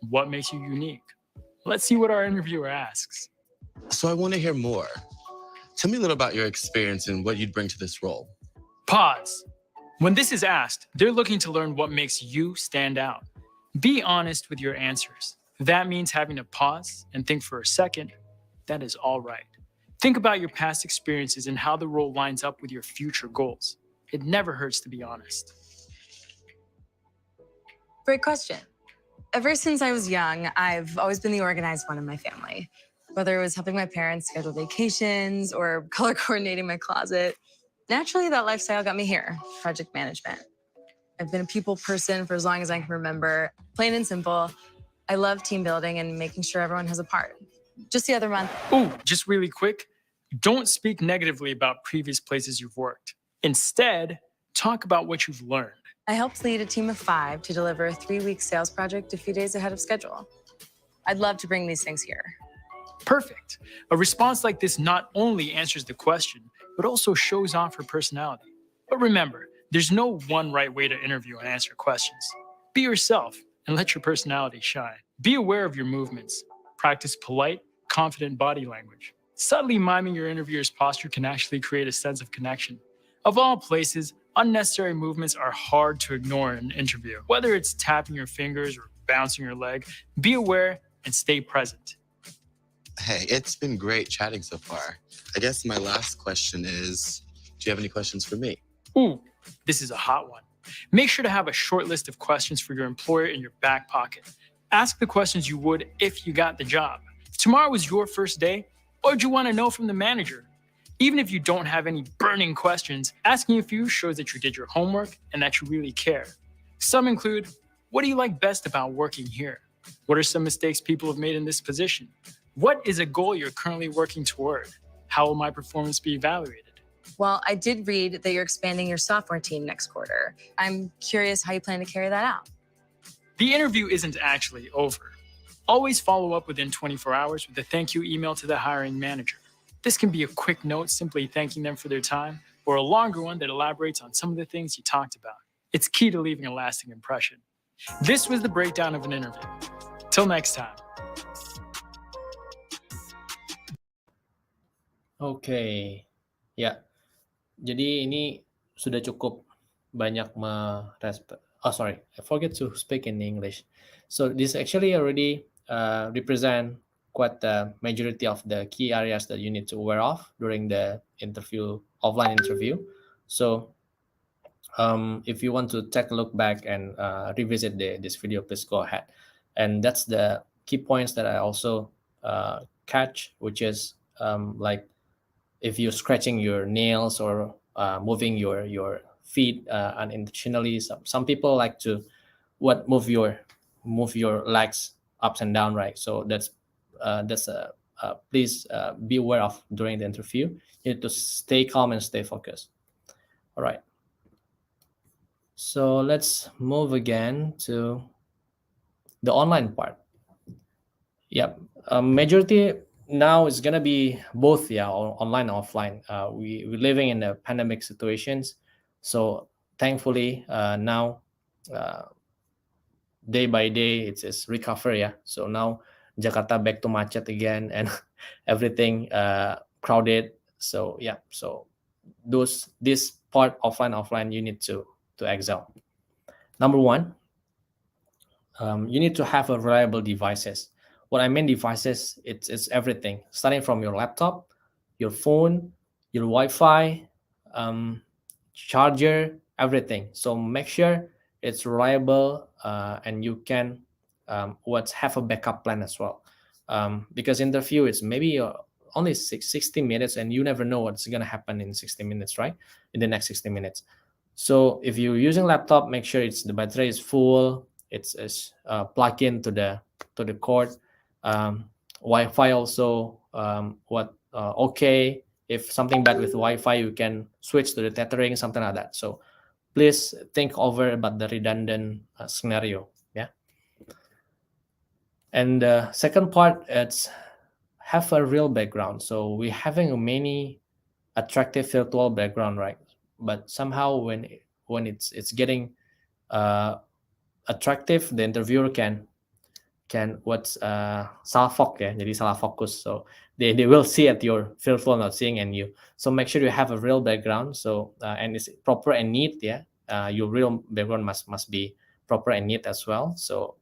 What makes you unique? Let's see what our interviewer asks. So I want to hear more. Tell me a little about your experience and what you'd bring to this role. Pause. When this is asked, they're looking to learn what makes you stand out. Be honest with your answers. That means having to pause and think for a second. That is all right. Think about your past experiences and how the role lines up with your future goals. It never hurts to be honest. Great question. Ever since I was young, I've always been the organized one in my family. Whether it was helping my parents schedule vacations or color coordinating my closet, naturally that lifestyle got me here, project management. I've been a people person for as long as I can remember. Plain and simple, I love team building and making sure everyone has a part. Just the other month. Ooh, just really quick, don't speak negatively about previous places you've worked. Instead, talk about what you've learned. I helped lead a team of 5 to deliver a 3-week sales project a few days ahead of schedule. I'd love to bring these things here. Perfect. A response like this not only answers the question, but also shows off her personality. But remember, there's no one right way to interview and answer questions. Be yourself and let your personality shine. Be aware of your movements. Practice polite, confident body language. Subtly miming your interviewer's posture can actually create a sense of connection. Of all places, unnecessary movements are hard to ignore in an interview. Whether it's tapping your fingers or bouncing your leg, be aware and stay present. Hey, it's been great chatting so far. I guess my last question is, do you have any questions for me? Ooh, this is a hot one. Make sure to have a short list of questions for your employer in your back pocket. Ask the questions you would if you got the job. If tomorrow was your first day, what would you want to know from the manager? Even if you don't have any burning questions, asking a few shows that you did your homework and that you really care. Some include, what do you like best about working here? What are some mistakes people have made in this position? What is a goal you're currently working toward? How will my performance be evaluated? Well, I did read that you're expanding your software team next quarter. I'm curious how you plan to carry that out. The interview isn't actually over. Always follow up within 24 hours with a thank you email to the hiring manager. This can be a quick note simply thanking them for their time, or a longer one that elaborates on some of the things you talked about. It's key to leaving a lasting impression. This was the breakdown of an interview. Till next time. Oke, ya. Jadi ini sudah cukup banyak sorry, I forget to speak in English. So this actually already represent quite the majority of the key areas that you need to aware of during the offline interview. So if you want to take a look back and revisit this video, please go ahead. And that's the key points that I also catch, which is like if you're scratching your nails or moving your feet unintentionally. Some people like to move your legs ups and down, right? So please be aware of during the interview. You need to stay calm and stay focused. All right. So let's move again to the online part. Yep. Majority now is gonna be both, online and offline. We're living in a pandemic situations, so thankfully now day by day it's recover, yeah. So now Jakarta back to macet again and everything crowded. So yeah, so this part offline you need to excel. Number one, you need to have a reliable devices. What I mean devices, it's everything, starting from your laptop, your phone, your Wi-Fi, charger, everything. So make sure it's reliable and you can have a backup plan as well. Because interview is maybe only 60 minutes and you never know what's going to happen in 60 minutes, right? In the next 60 minutes. So if you're using laptop, make sure the battery is full. It's plugged into the cord. Wi-Fi also okay. If something bad with Wi-Fi, you can switch to the tethering, something like that. So please think over about the redundant scenario. Yeah. And the second part, it's have a real background. So we're having many attractive virtual background, right? But somehow when it's getting attractive, the interviewer can salah jadi salah fokus. So they will see at your virtual, not seeing at you. So make sure you have a real background. So and it's proper and neat. Yeah, your real background must be proper and neat as well. So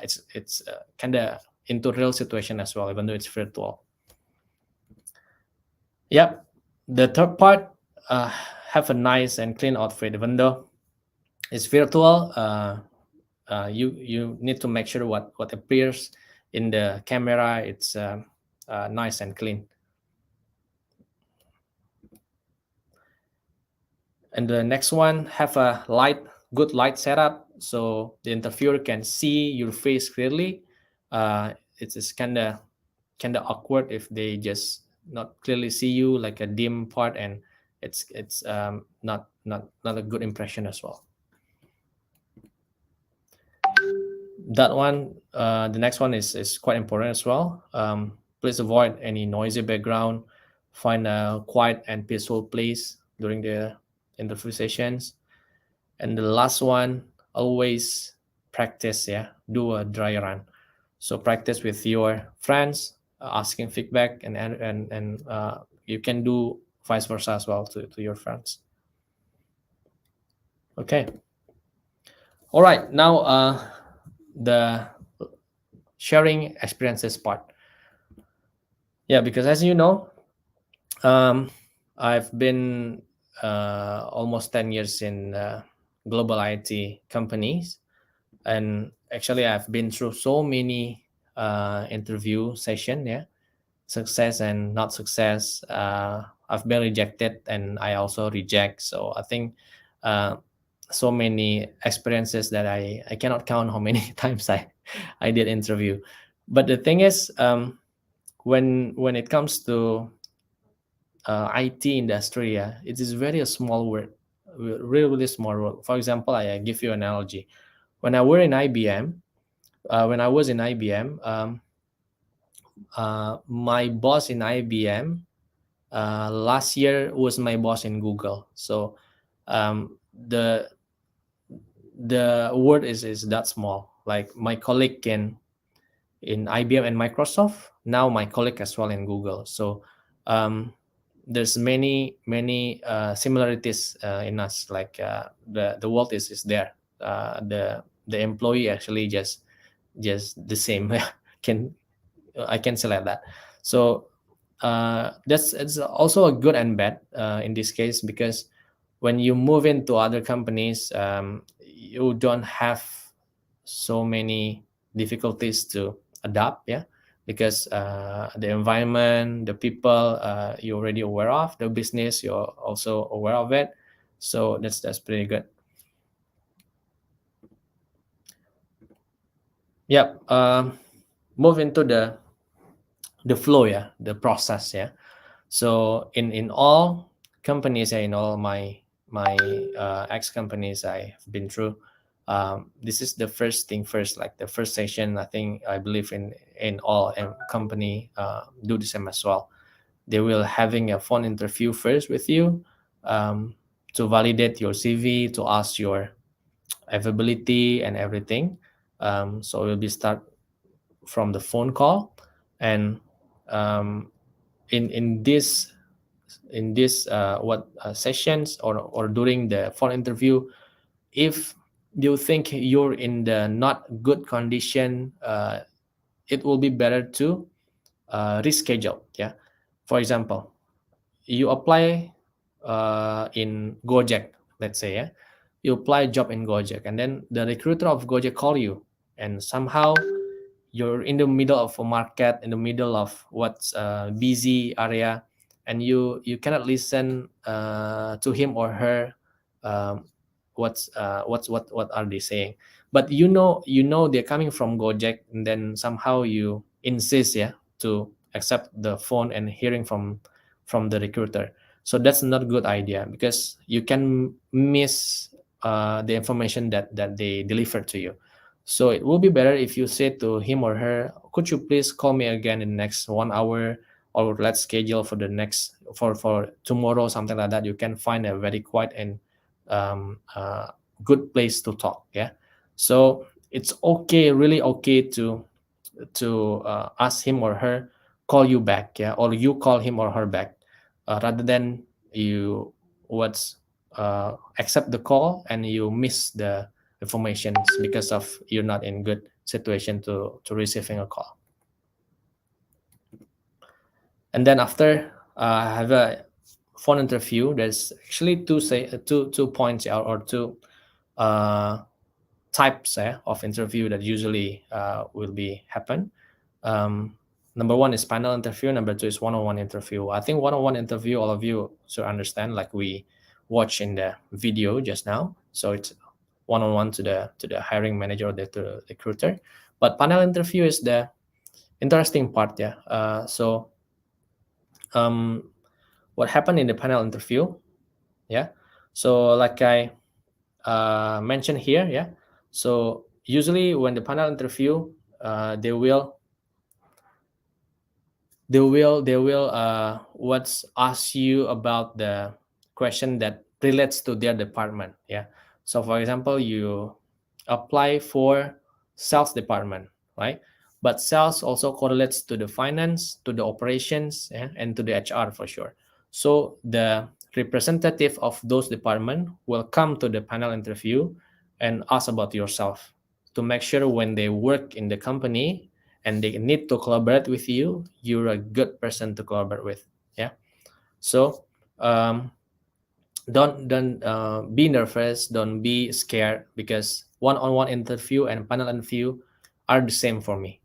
it's kind of into real situation as well, even though it's virtual. Yep. The third part, have a nice and clean outfit, even though it's virtual. You need to make sure what appears in the camera, it's nice and clean. And the next one, have a good light setup so the interviewer can see your face clearly. It's kind of awkward if they just not clearly see you, like a dim part, and it's not a good impression as well. That one, the next one is quite important as well. Please avoid any noisy background. Find a quiet and peaceful place during the interview sessions. And the last one, always practice. Yeah, do a dry run. So practice with your friends, asking feedback, and you can do vice versa as well to your friends. Okay. All right. Now the sharing experiences part. Yeah, because as you know, I've been almost 10 years in global IT companies, and actually I've been through so many interview session, yeah, success and not success. I've been rejected and I also reject. So I think so many experiences that I cannot count how many times I did interview. But the thing is, when it comes to IT industry, it is very a small word, really small word. For example, I give you an analogy. When I were in IBM, when I was in IBM, my boss in IBM last year was my boss in Google. So the word is that small. Like my colleague in IBM and Microsoft, now my colleague as well in Google. So there's many similarities in us. Like the world is there. The employee actually just the same. I can say like that. So it's also a good and bad in this case, because when you move into other companies, you don't have so many difficulties to adapt, because the environment, the people, you're already aware of, the business you're also aware of it. So that's pretty good. Yep. Move into the flow, the process, So in all companies, in all my ex companies I've been through, this is the first thing first, like the first session. I believe in all company do the same as well. They will having a phone interview first with you, to validate your CV, to ask your availability and everything. So we'll be start from the phone call, and in this sessions or during the phone interview, if you think you're in the not good condition, it will be better to reschedule. For example, you apply in Gojek, let's say, you apply a job in Gojek, and then the recruiter of Gojek call you, and somehow you're in the middle of a market, in the middle of what's busy area, and you cannot listen to him or her, what are they saying. But you know they're coming from Gojek, and then somehow you insist to accept the phone and hearing from the recruiter. So that's not a good idea, because you can miss the information that they deliver to you. So it will be better if you say to him or her, could you please call me again in the next 1 hour, or let's schedule for the next for tomorrow, something like that. You can find a very quiet and good place to talk. So it's okay, really okay to ask him or her call you back, or you call him or her back, rather than you accept the call and you miss the information because of you're not in good situation to receiving a call. And then after have a phone interview, there's actually two points or two types of interview that usually will be happen. Number one is panel interview. Number two is one-on-one interview. I think one-on-one interview, all of you should understand, like we watched in the video just now. So it's one-on-one to the hiring manager or the recruiter. But panel interview is the interesting part. So what happened in the panel interview? So like I mentioned here, so usually when the panel interview, they will what's ask you about the question that relates to their department. So for example, you apply for sales department, right? But sales also correlates to the finance, to the operations, and to the HR for sure. So the representative of those department will come to the panel interview and ask about yourself, to make sure when they work in the company and they need to collaborate with you, you're a good person to collaborate with. So don't be nervous, don't be scared, because one-on-one interview and panel interview are the same for me.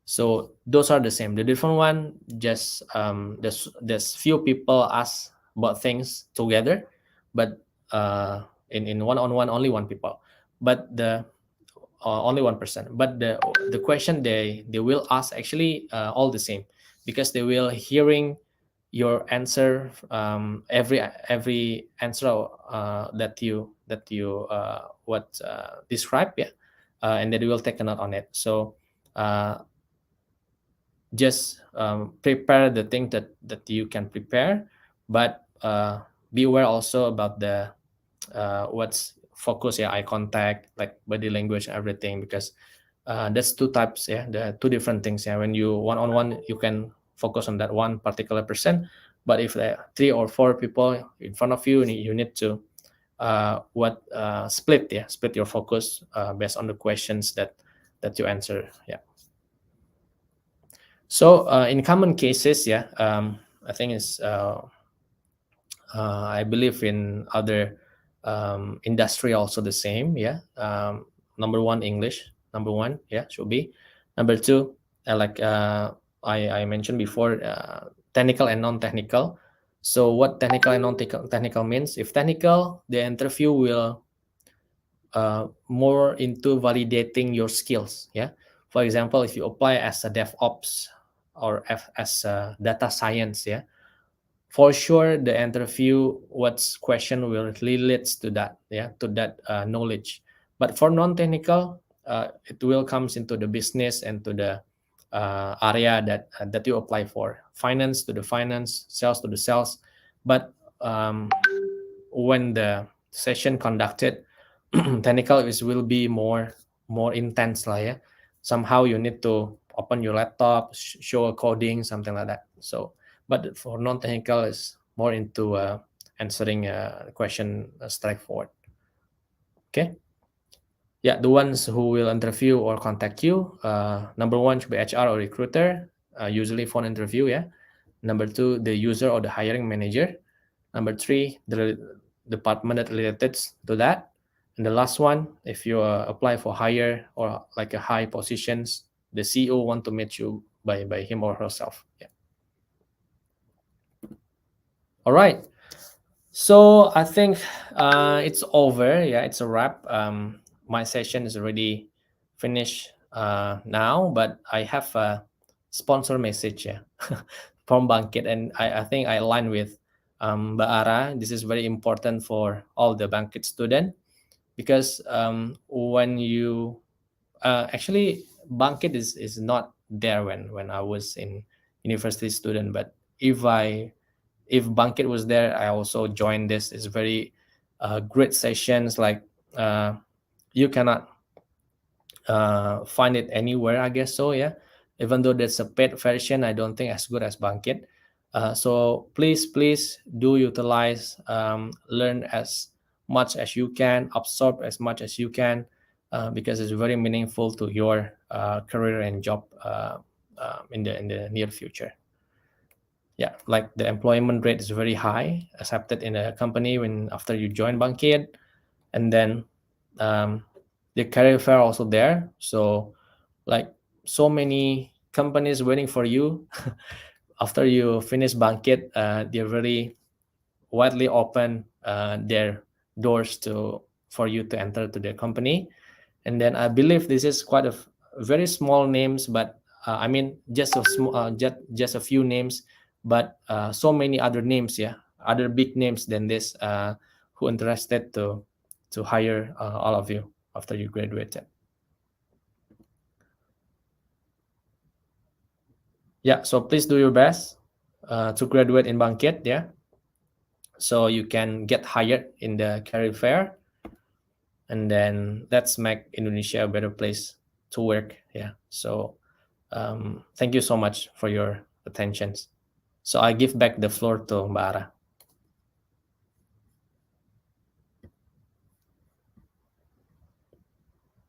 So those are the same. The different one, just there's few people ask about things together, but in one-on-one only one people, but the only 1%. But the question they will ask actually all the same, because they will hearing your answer, every answer that you describe, yeah, and then we will take a note on it. So just prepare the thing that you can prepare, but be aware also about the what's focus, yeah, eye contact, like body language, everything, because that's two types, yeah, the two different things, yeah. When you one-on-one, you can focus on that one particular person, but if there are 3 or 4 people in front of you, you need to split your focus based on the questions that you answer, yeah. So in common cases, yeah, I think it's I believe in other industry also the same, yeah. Number one, English. Number one, yeah, should be. Number two, like I mentioned before, technical and non-technical. So what technical and non-technical means? If technical, the interview will more into validating your skills, yeah. For example, if you apply as a DevOps or as a data science, yeah, for sure the interview what's question will relates to that, yeah, to that knowledge. But for non-technical, it will comes into the business and to the area that you apply for, finance to the finance, sales to the sales. But when the session conducted, technical is will be more intense lah, yeah. Somehow you need to open your laptop, show a coding, something like that. So but for non-technical is more into answering a question straightforward. Okay, yeah, the ones who will interview or contact you, number one should be HR or recruiter, usually phone interview, yeah. Number two, the user or the hiring manager. Number three, the department that related to that. And the last one, if you apply for higher or like a high positions, the CEO want to meet you by him or herself, yeah. All right. So I think it's over. Yeah, it's a wrap. My session is already finished now, but I have a sponsor message, yeah, from Bangkit, and I think I align with Mbak Ara. This is very important for all the Bangkit student, because when you actually Bangkit is not there when I was in university student, but if Bangkit was there, I also joined this. It's very great sessions. Like you cannot find it anywhere, I guess so. Yeah, even though there's a paid version, I don't think as good as Bangkit. So please do utilize, learn as much as you can, absorb as much as you can, because it's very meaningful to your career and job in the near future. Yeah, like the employment rate is very high accepted in a company when after you join Bangkit, and then the career fair also there. So like so many companies waiting for you after you finish Bangkit. They're very widely open their doors for you to enter to their company. And then I believe this is quite a very small names, but I mean just a small just a few names, but so many other names, yeah, other big names than this, who interested to hire all of you after you graduated. Yeah, so please do your best to graduate in Bangkit, yeah, so you can get hired in the career fair, and then let's make Indonesia a better place to work, yeah. So thank you so much for your attention. So I give back the floor to Mbak Ara.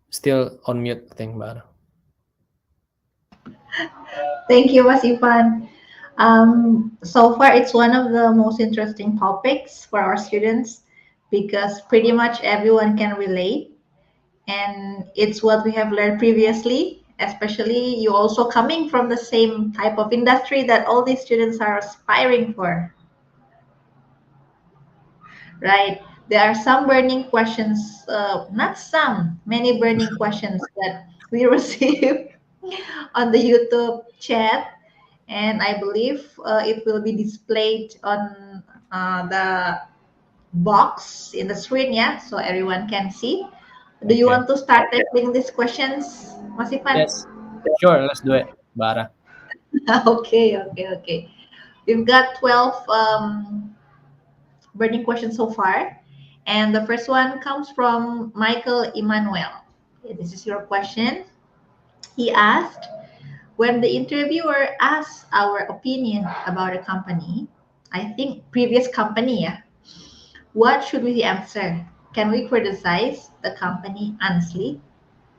Still on mute, I think, Mbak Ara. Thank you, Mas Ivan. So far, it's one of the most interesting topics for our students because pretty much everyone can relate. And it's what we have learned previously, especially you also coming from the same type of industry that all these students are aspiring for. Right? There are some burning questions, not some, many burning questions that we receive on the YouTube chat. and I believe it will be displayed on the box in the screen, yeah, so everyone can see. Do you Okay. want to start tackling these questions, Mas Ivan? Yes. Sure. Let's do it, Bara. Okay. We've got 12 burning questions so far. And the first one comes from Michael Emmanuel. Okay, this is your question. He asked, when the interviewer asks our opinion about a company, I think previous company, yeah, what should we answer? Can we criticize the company honestly?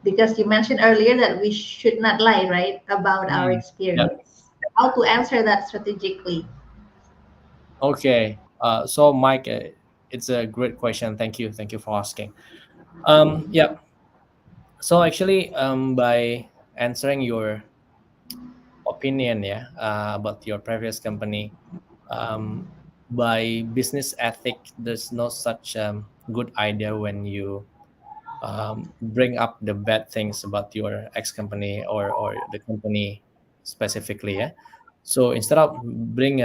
Because you mentioned earlier that we should not lie, right, about our Yeah. experience. How to answer that strategically? Okay. So Mike, it's a great question. Thank you. Thank you for asking. Yeah. So actually, by answering your opinion, yeah, about your previous company, um, by business ethic, there's no such good idea when you bring up the bad things about your ex company or the company specifically, yeah. So instead of bring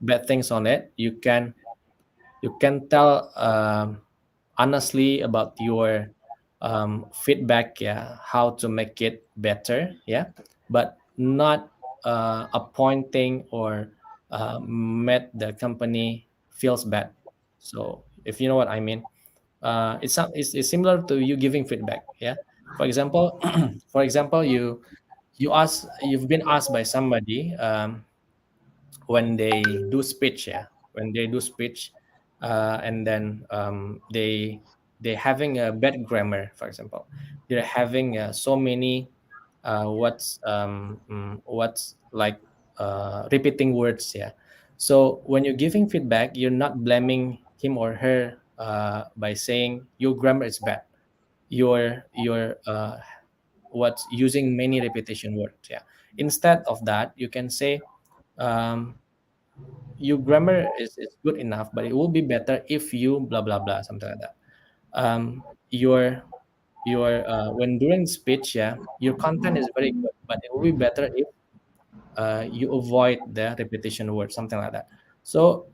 bad things on it, you can tell honestly about your feedback, yeah, how to make it better, yeah, but not appointing or make the company feels bad. So if you know what I mean, it's similar to you giving feedback, yeah. For example, for example, you've been asked by somebody, when they do speech, yeah, when they do speech, and then they having a bad grammar, for example, they're having so many what's like repeating words, yeah. So when you're giving feedback, you're not blaming him or her by saying your grammar is bad, you're what's using many repetition words, yeah. Instead of that, you can say, um, your grammar is good enough, but it will be better if you blah blah blah, something like that. Your when doing speech, yeah, your content is very good, but it will be better if you avoid the repetition word, something like that. So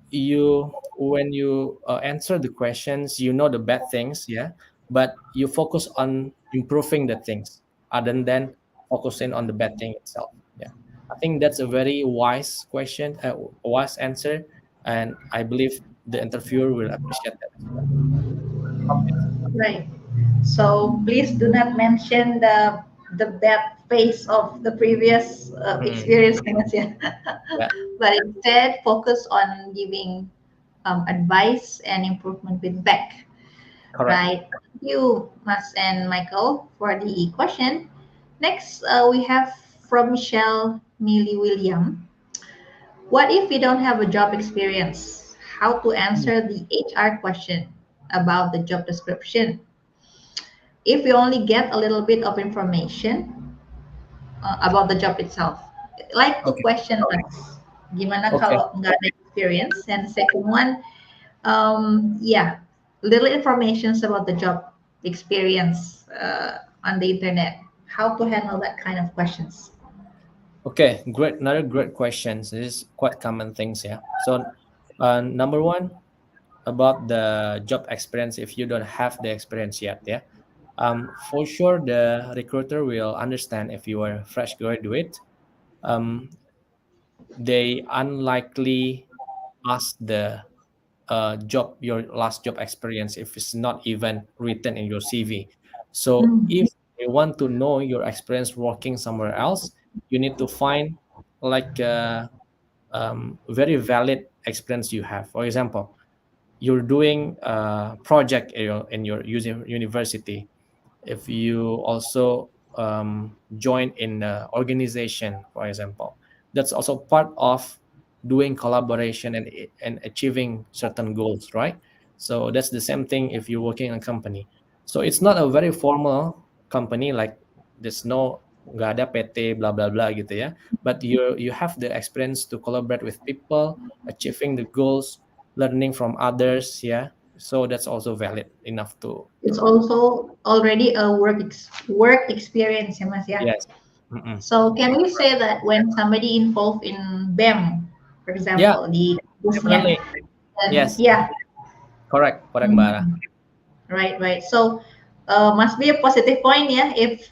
when you answer the questions, you know the bad things, yeah, but you focus on improving the things other than focusing on the bad thing itself, yeah. I think that's a very wise question, wise answer, and I believe the interviewer will appreciate that as well. Right. So please do not mention the bad face of the previous Mm, experience, yeah. yeah, But instead focus on giving advice and improvement feedback. correct. Right. Thank you, Mas and Michael, for the question. Next, we have from Michelle Millie William. What if we don't have a job experience? How to Mm, answer the HR question about the job description? If we only get a little bit of information about the job itself, like to okay, question us, gimana okay. kalau nggak ada experience? And second one, yeah, little informations about the job experience on the internet. How to handle that kind of questions? Okay, great. Another great questions. This is quite common things, yeah. So, number one, about the job experience. If you don't have the experience yet, yeah, for sure the recruiter will understand if you are a fresh graduate. Um, they unlikely ask the your last job experience if it's not even written in your CV. So Hmm. if they want to know your experience working somewhere else, you need to find like very valid experience you have. For example, you're doing a project in your university. If you also join in an organization, for example, that's also part of doing collaboration and achieving certain goals, right? So that's the same thing if you're working in a company. So it's not a very formal company, like there's no nggak ada PT blah blah blah gitu ya, but you have the experience to collaborate with people, achieving the goals, learning from others, yeah. So that's also valid enough It's to also already a work experience, ya Mas ya. yes. Mm-mm. So can we say that when somebody involved in BEM, for Yeah, example, di kampusnya, definitely. then Yes, yeah, correct, Mbak Ara. right, right. So must be a positive point, yeah, if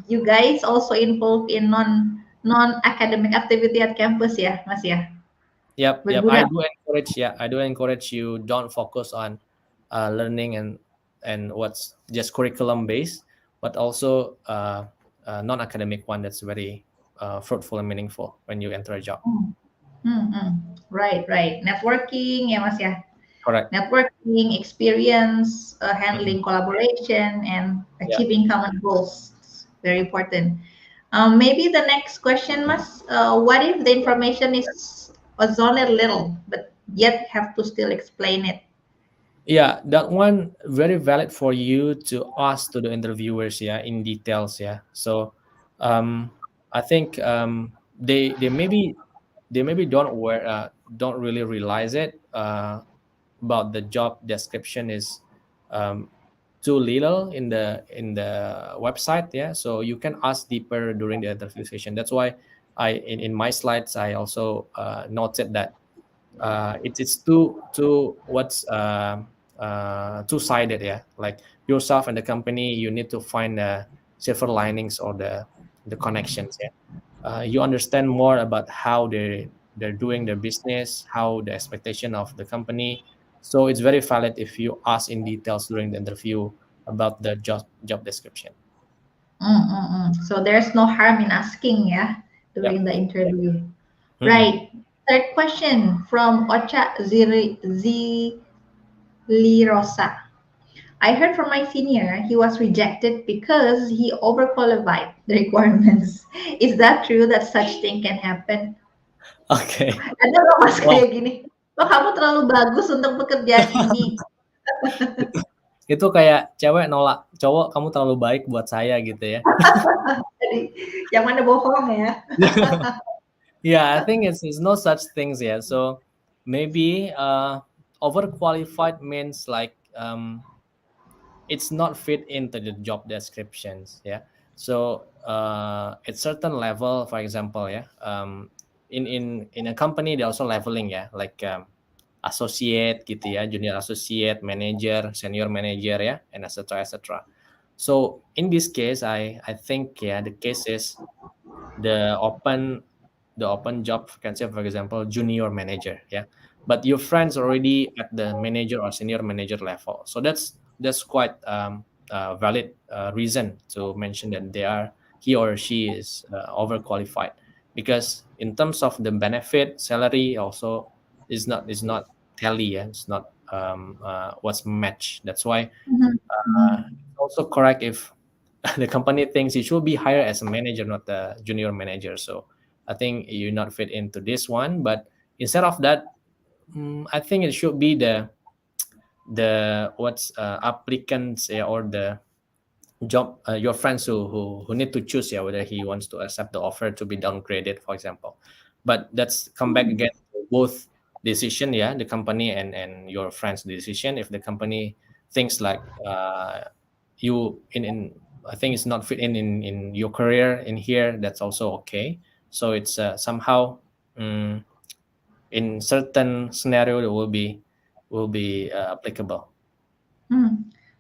you guys also involved in non-academic activity at campus, yeah, Mas ya, Yep, yep. berguna. I do encourage you don't focus on learning and what's just curriculum based, but also non-academic one that's very fruitful and meaningful when you enter a job. Right, right. Networking, ya Mas ya. Correct. Networking, experience, Mm-mm. handling collaboration, and Yeah. achieving common goals. Very important. Maybe the next question, Mas, what if the information is only little, but yet have to still explain it? Yeah, that one very valid for you to ask to the interviewers, yeah, in details, yeah. So, I think they maybe don't really realize it about the job description is um, too little in the website, yeah. So you can ask deeper during the interview session. That's why in my slides I also noted that it's too what's two-sided, yeah, like yourself and the company you need to find the silver linings or the connections, yeah. You understand more about how they're doing their business, how the expectation of the company. So it's very valid if you ask in details during the interview about the job description. So there's no harm in asking, yeah, Yep. during the interview. Mm-mm. Right. Third question from Ocha Zilirosa. I heard from my senior he was rejected because he overqualified the requirements. Is that true that such thing can happen? Okay. Ada nggak mas Wow. kayak gini? Oh, kamu terlalu bagus untuk pekerjaan ini. Itu kayak cewek nolak cowok, kamu terlalu baik buat saya gitu ya. Jadi yang mana bohong ya? Yeah, I think it's no such things, yeah. So maybe overqualified means like it's not fit into the job descriptions, yeah. So at certain level, for example, yeah, in a company they're also leveling, yeah, like associate gitu ya, junior associate, manager, senior manager, ya, and etc etc. So in this case I think, yeah, the case is the open job vacancy, for example, junior manager, yeah, but your friends already at the manager or senior manager level, so that's quite valid reason to mention that he or she is overqualified, because in terms of the benefit, salary also is not tally, yeah, it's not what's match. That's why it's also correct if the company thinks you should be hired as a manager, not a junior manager. So I think you're not fit into this one. But instead of that, I think it should be the what's applicants, or the job, your friends who need to choose, yeah, whether he wants to accept the offer to be downgraded, for example. But that's come back again to both decision, yeah, the company and your friends decision. If the company thinks like you in I think it's not fit in your career in here, that's also okay. So it's somehow in certain scenario that will be applicable.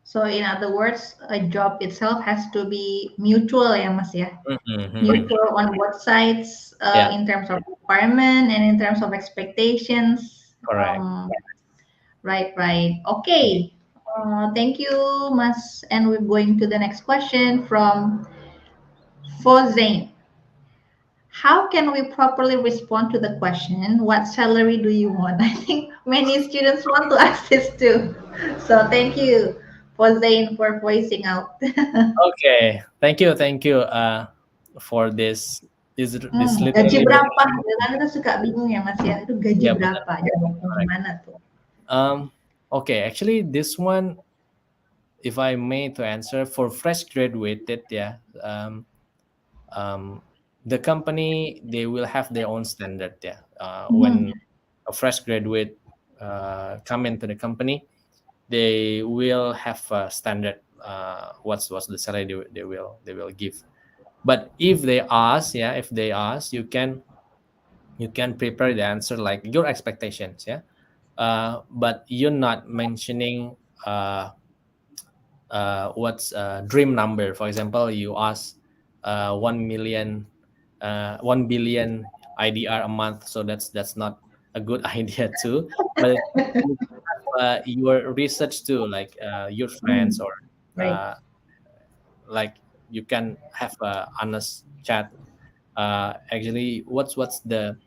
So in other words, a job itself has to be mutual ya Mas ya. Mhm. Mutual on both sides Yeah, in terms of requirement and in terms of expectations. correct. Right, right. Okay. Thank you, Mas. And we're going to the next question from Fozain. How can we properly respond to the question, what salary do you want? I think many students want to ask this too. So thank you, Fozain, for voicing out. Okay, thank you for this Gaji literally very berapa? Kan kita suka bingung ya Mas ya. Itu gaji yeah, benar. berapa? Jawabnya Correct. gimana tuh? Okay, actually this one, if I may to answer, for fresh graduated, yeah, the company, they will have their own standard, yeah. When a fresh graduate come into the company, they will have a standard, what's the salary they will give. But if they ask, you can prepare the answer like your expectations, but you're not mentioning what's dream number. For example, you ask 1 million 1 billion IDR a month, so that's not a good idea too. But you have your research too, like your friends, or Right. like you can have a honest chat. Actually, what's the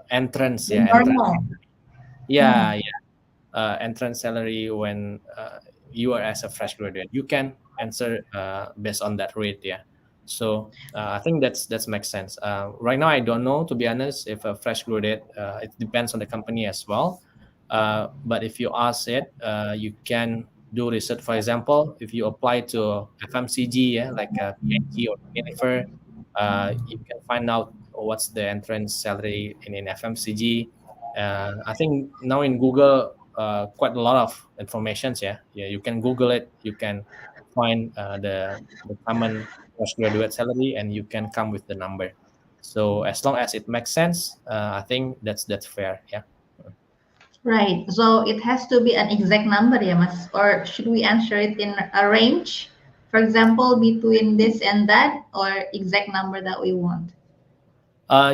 entrance, The normal. yeah yeah entrance salary when you are as a fresh graduate. You can answer based on that rate, so I think that's makes sense. Right now I don't know, to be honest, if a fresh graduate, it depends on the company as well. But if you ask it, you can do research. For example, if you apply to FMCG, like P&G or Unilever, you can find out what's the entrance salary in FMCG. I think now in Google, quite a lot of informations. Yeah, you can Google it. You can find the common postgraduate salary, and you can come with the number. So as long as it makes sense, I think that's fair. Yeah. Right. So it has to be an exact number, ya, Mas? Or should we answer it in a range? For example, between this and that, or exact number that we want?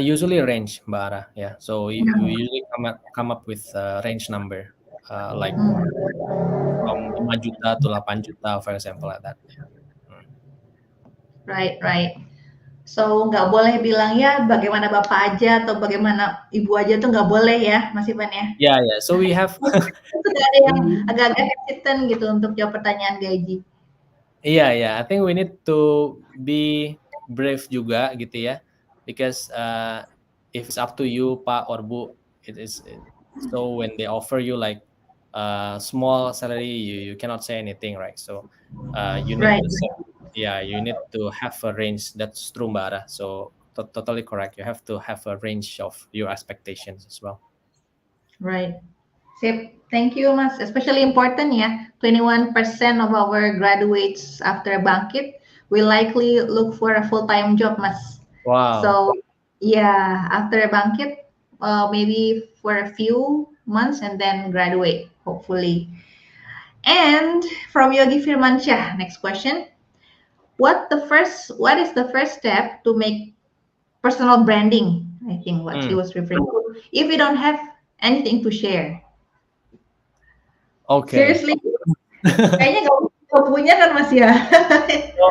Usually range, Mbak Ara. Yeah. So you usually come up with a range number, like from 5 juta to 8 juta, for example, like that. Yeah. Hmm. Right, right. So nggak boleh bilang ya bagaimana bapak aja atau bagaimana ibu aja tuh nggak boleh ya, Mas Ivan ya. Yeah. So we have Sudah ada yang we agak-agak hesitant gitu untuk jawab pertanyaan gaji. Yeah. I think we need to be brave juga gitu ya, because if it's up to you, Pak or Bu, so when they offer you like small salary, you cannot say anything, right? So you need Right, to set, you need to have a range. That's true, Mbak Ara. So totally correct. You have to have a range of your expectations as well. right. Sip. Thank you, Mas. Especially important ya. 21% of our graduates after Bangkit will likely look for a full-time job, Mas. Wow. So, yeah, after Bangkit, maybe for a few months and then graduate, hopefully. And from Yogi Firmansyah, next question. What is the first step to make personal branding? I think what he Hmm. was referring to. If you don't have anything to share. Okay. Seriously, kayaknya nggak punya kan Mas ya? So,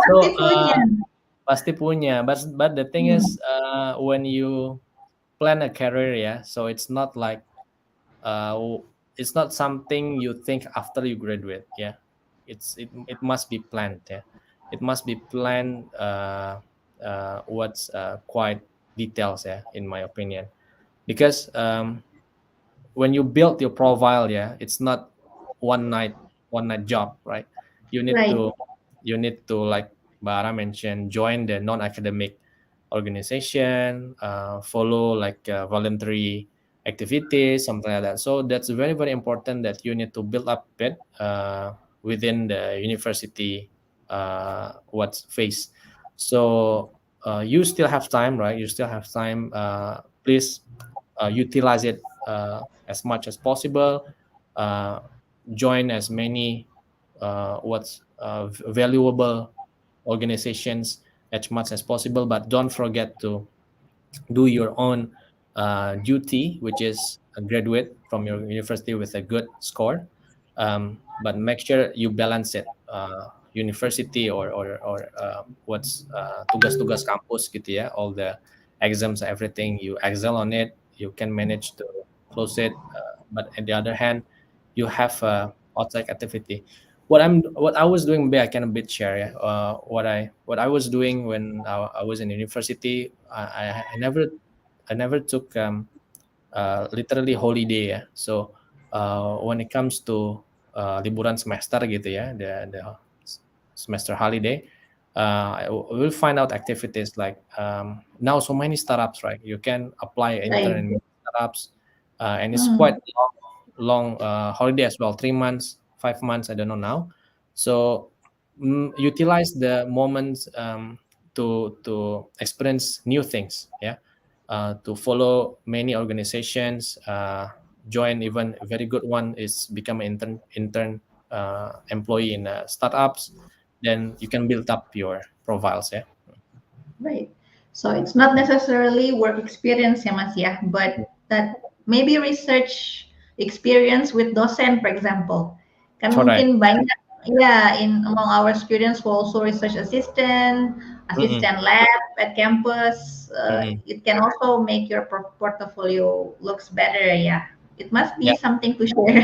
so Pasti punya. pasti punya, but the thing Hmm, is, when you plan a career, so it's not something you think after you graduate. It must be planned. It must be planned. What's quite details, in my opinion, because when you build your profile, it's not one night job, right? you need right. to you need to, like Bara mentioned, join the non-academic organization, follow like voluntary activities, something like that. So that's very, very important that you need to build up it within the university what's phase. So you still have time, right? You still have time. Please utilize it as much as possible. uh, Join as many valuable organizations as much as possible, but don't forget to do your own duty, which is a graduate from your university with a good score. But make sure you balance it, university or what's tugas-tugas kampus gitu ya, all the exams, everything you excel on it, you can manage to close it. But on the other hand, you have outside activity. What I was doing, maybe I can a bit share. What I was doing when I was in university. I never took literally holiday, ya. So when it comes to liburan semester gitu ya, the semester holiday, we will find out activities like, now so many startups, right? You can apply intern Right. in startups, and it's Hmm, quite long holiday as well, 3 months, 5 months, I don't know now. So utilize the moments to experience new things, yeah, to follow many organizations, join even a very good one is become an intern employee in startups, then you can build up your profiles, yeah. Right. So it's not necessarily work experience ya Mas ya, but that maybe research experience with dosen, for example. Kan Correct. mungkin banyak ya in among our students who also research assistant, Mm-mm. assistant lab at campus. Mm-mm. It can also make your portfolio looks better ya. It must be Yeah, something to share.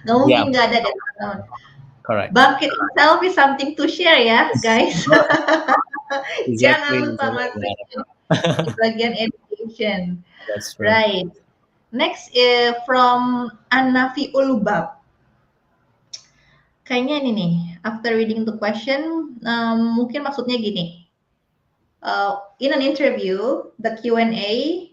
Nggak yeah, mungkin nggak ada deh teman-teman. correct. Bangkit itself is something to share ya, guys. Exactly, Jangan lupa exactly. masukin di bagian education. That's true. Right. Next from Anafi Ulubab. Kayaknya ini nih, after reading the question, mungkin maksudnya gini. In an interview, the Q&A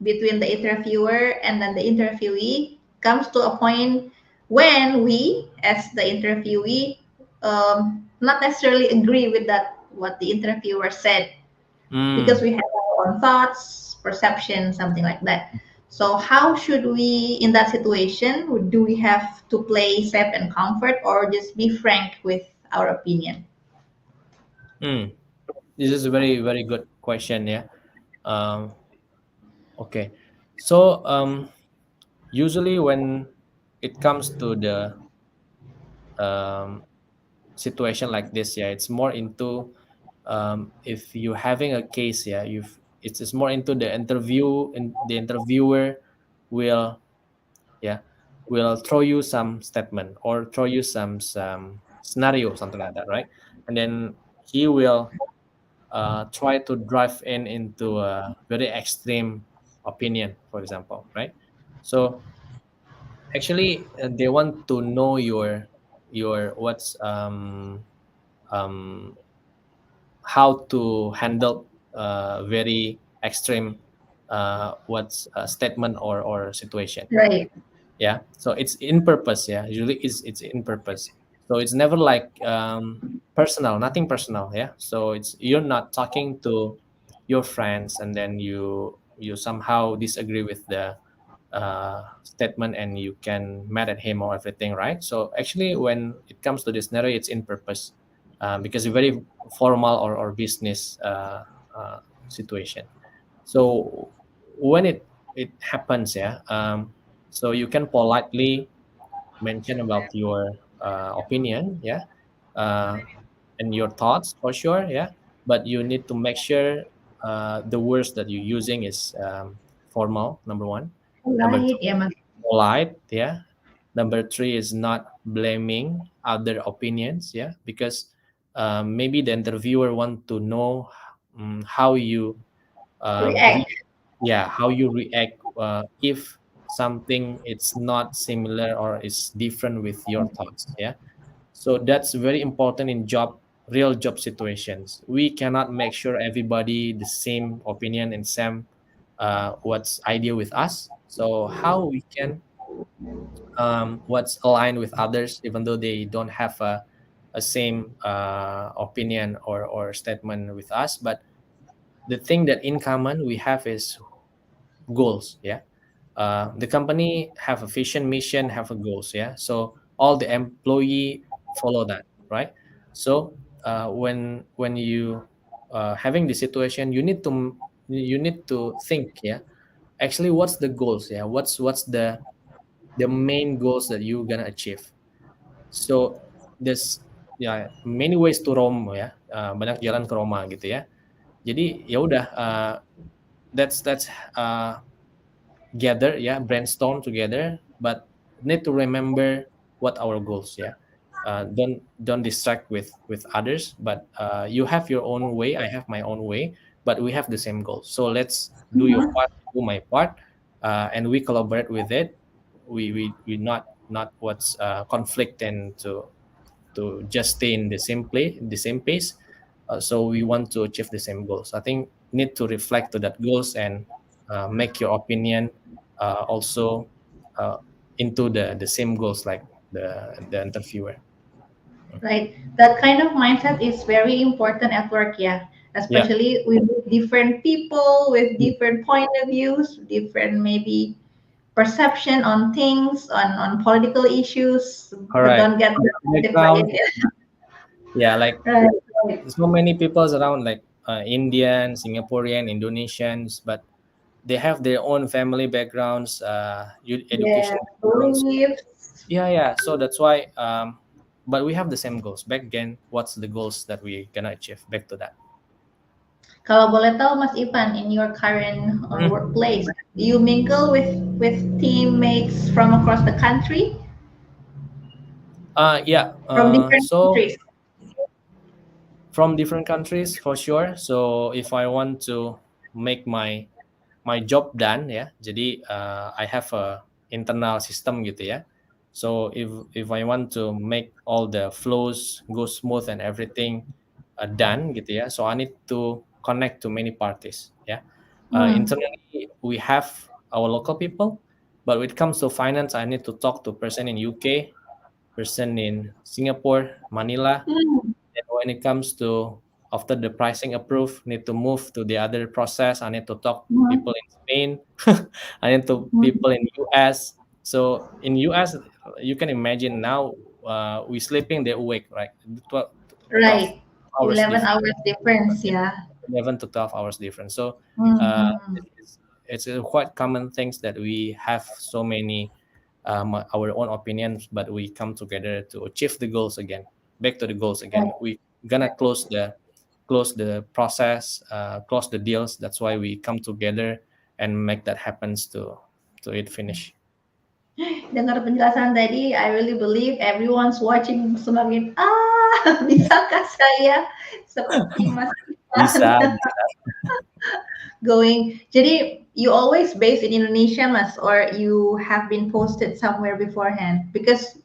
between the interviewer and then the interviewee comes to a point when we, as the interviewee, not necessarily agree with that what the interviewer said because Mm. we have our own thoughts, perception, something like that. So how should we, in that situation, do we have to play safe and comfort or just be frank with our opinion? Mm. This is a very, very good question, yeah. Um, okay. So usually when it comes to the um, situation like this, yeah, it's more into if you having a case, yeah, it's more into the interview, and the interviewer will, yeah, will throw you some statement or throw you some scenario, something like that, right? And then he will try to drive into a very extreme opinion, for example, right? So actually, they want to know your what's um how to handle very extreme what's statement or situation. Right. Yeah, so it's in purpose, yeah, usually it's in purpose. So it's never like personal, nothing personal, yeah. So it's, you're not talking to your friends and then you somehow disagree with the statement and you can mad at him or everything, right? So actually when it comes to this scenario, it's in purpose, because it's very formal or business situation. So when it happens, yeah, so you can politely mention about your opinion, yeah, uh, and your thoughts for sure, yeah. But you need to make sure the words that you're using is formal. Number one. Number Right. two, Yeah, Mas. polite, yeah. Number three is not blaming other opinions, yeah, because maybe the interviewer want to know how you React. yeah, how you react if something it's not similar or is different with your thoughts, yeah. So that's very important in real job situations. We cannot make sure everybody the same opinion and same what's ideal with us. So how we can what's aligned with others even though they don't have a same opinion or statement with us, but the thing that in common we have is goals, yeah. The company have a vision, mission, have a goals, yeah. So all the employee follow that, right? So when you having the situation, you need to think, yeah, actually what's the goals, yeah, what's the main goals that you gonna achieve. So there's, ya, many ways to Rome, ya, banyak jalan ke Roma gitu ya. Jadi ya udah, that's gather, ya, brainstorm together, but need to remember what our goals, ya. Don't distract with others, but you have your own way, I have my own way, but we have the same goal. So let's do your Mhm. part, do my part, and we collaborate with it. We not what's conflict and to just stay in the same place, the same pace. So we want to achieve the same goals. I think need to reflect to that goals and make your opinion also uh, into the same goals like the interviewer. Right. That kind of mindset is very important at work, yeah. Yeah, Especially with different people, with different point of views, different maybe perception on things, on political issues, but correct. don't get From distracted by background, it. yeah, like Right, right. so many peoples around, like Indian, Singaporean, Indonesians, but they have their own family backgrounds, Yeah, education backgrounds. beliefs. Yeah, yeah. So that's why. But we have the same goals. Back again, what's the goals that we gonna achieve? Back to that. Kalau boleh tahu, Mas Ivan, in your current Mm. workplace, do you mingle with teammates from across the country, Yeah. from different So countries? from different countries for sure. So if I want to make my job done, ya, jadi I have a internal system gitu ya. So if I want to make all the flows go smooth and everything done gitu ya, so I need to connect to many parties, ya. Hmm. Internally we have our local people, but when it comes to finance, I need to talk to person in UK, person in Singapore, Manila. Hmm. And when it comes to after the pricing approved, need to move to the other process. I need to talk Hmm. people in Spain. I need to Hmm. people in US. So in US, you can imagine now we sleeping, they awake, right? 12 Right. hours 11 difference. hours difference, yeah. 11 to 12 hours difference. So uh, Mm-hmm. it's a quite common things that we have so many our own opinions, but we come together to achieve the goals again. Back to the goals again. Right. We gonna close the process, close the deals. That's why we come together and make that happens to it finish. Dengar penjelasan tadi, I really believe everyone's watching semakin, bisakah saya seperti Mas Bisa, Ivan bisa. going. Jadi, you always based in Indonesia, Mas, or you have been posted somewhere beforehand? Because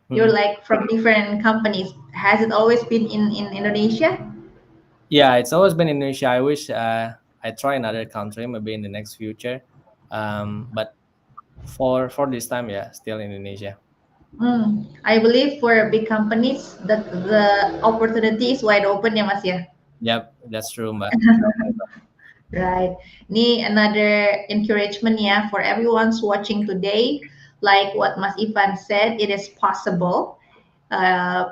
you're Mhm. like from different companies. Has it always been in Indonesia? Yeah, it's always been Indonesia. I wish I try another country maybe in the next future, but for this time, yeah, still Indonesia. I believe for big companies that the opportunity is wide open ya Mas ya. Yep, that's true, Mbak. Right. Ini another encouragement ya for everyone's watching today. Like what Mas Ivan said, it is possible. Uh,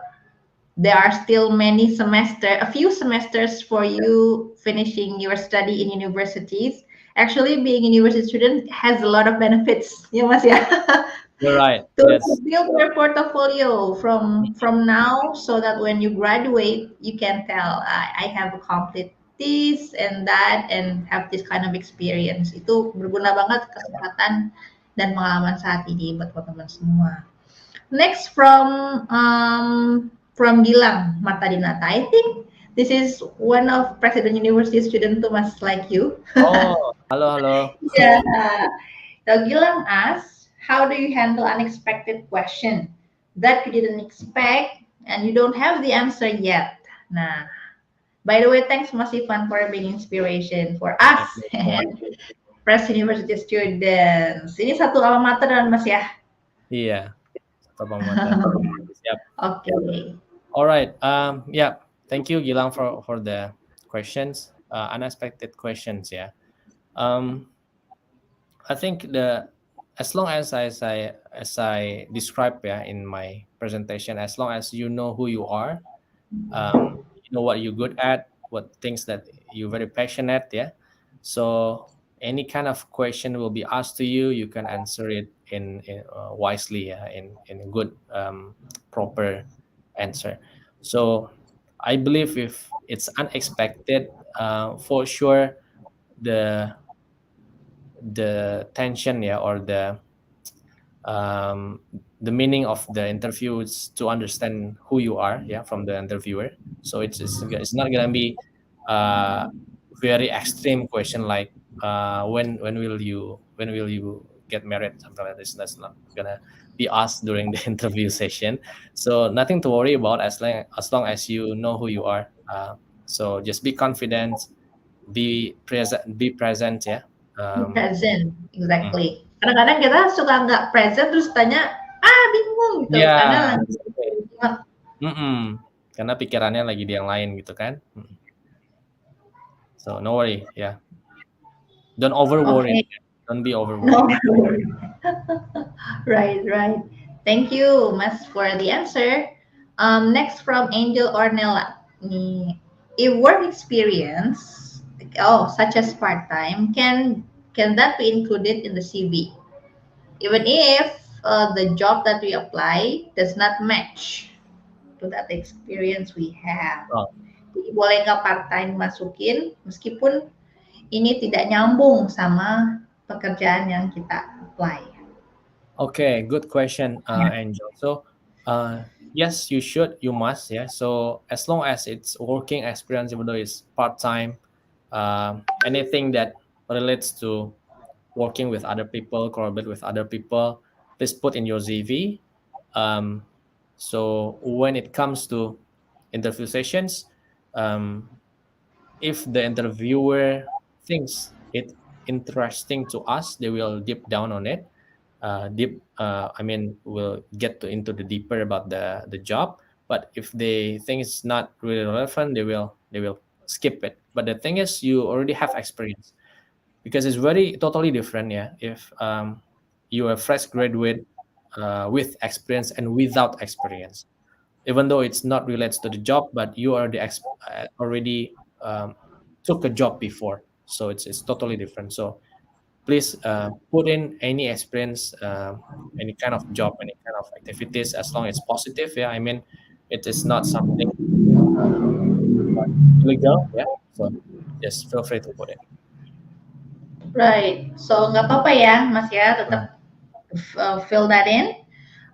there are still a few semesters for you finishing your study in universities. Actually, being a university student has a lot of benefits, ya Mas ya. You're right. To Yes. build your portfolio from now, so that when you graduate you can tell, I have accomplished this and that and have this kind of experience. Itu berguna banget kesempatan dan pengalaman saat ini buat teman-teman semua. Next from Gilang Martadinata. I think this is one of President University student too, Mas, like you. Oh, halo, halo. Yeah. So Gilang asks, how do you handle unexpected question that you didn't expect and you don't have the answer yet? Nah, by the way, thanks Mas Ivan for being inspiration for us Thank you so much. and Press University students. Ini satu alma mater dan Mas ya. Iya, satu promoter. Siap. Okay. All right. Yeah. Thank you, Gilang, for the questions. Unexpected questions. Yeah. I think as long as I described, yeah, in my presentation, as long as you know who you are, you know what you're good at, what things that you're very passionate, yeah. So any kind of question will be asked to you, you can answer it in wisely, yeah, in a good proper answer. So I believe if it's unexpected, for sure the tension, yeah, or the meaning of the interview is to understand who you are, yeah, from the interviewer. So it's not gonna be very extreme question like when will you get married, something like this. That's not gonna be asked during the interview session. So nothing to worry about as long as you know who you are. So just be confident, be present, yeah. Be present, Mm. exactly. Kadang-kadang kita suka nggak present terus tanya, bingung gitu, karena Yeah, lagi exactly. Karena pikirannya lagi di yang lain gitu kan. So no worry, yeah. Don't over worry. Okay. Don't be over No. worried. Right, right. Thank you, Mas, for the answer. Next from Angel Ornella. Nih, if work experience, such as part-time, can that be included in the CV? Even if the job that we apply does not match to that experience we have. Oh, Jadi boleh nggak part-time masukin, meskipun ini tidak nyambung sama pekerjaan yang kita apply. okay, good question, Yeah. Angel. So, yes, you should, you must, yeah. So as long as it's working experience, even though it's part-time, anything that relates to working with other people, collaborate with other people, please put in your CV. So when it comes to interview sessions, if the interviewer thinks it interesting to us, they will deep down on it. Will get into the deeper about the job. But if they think it's not really relevant, they will skip it. But the thing is, you already have experience because it's very totally different. Yeah, if you are fresh graduate with experience and without experience, even though it's not related to the job, but you already took a job before, so it's totally different. So please put in any experience, any kind of job, any kind of activities, as long as it's positive. Yeah, I mean, it is not something illegal. Yeah, so just feel free to put it. Right. So nggak apa-apa ya, Mas ya, tetap fill that in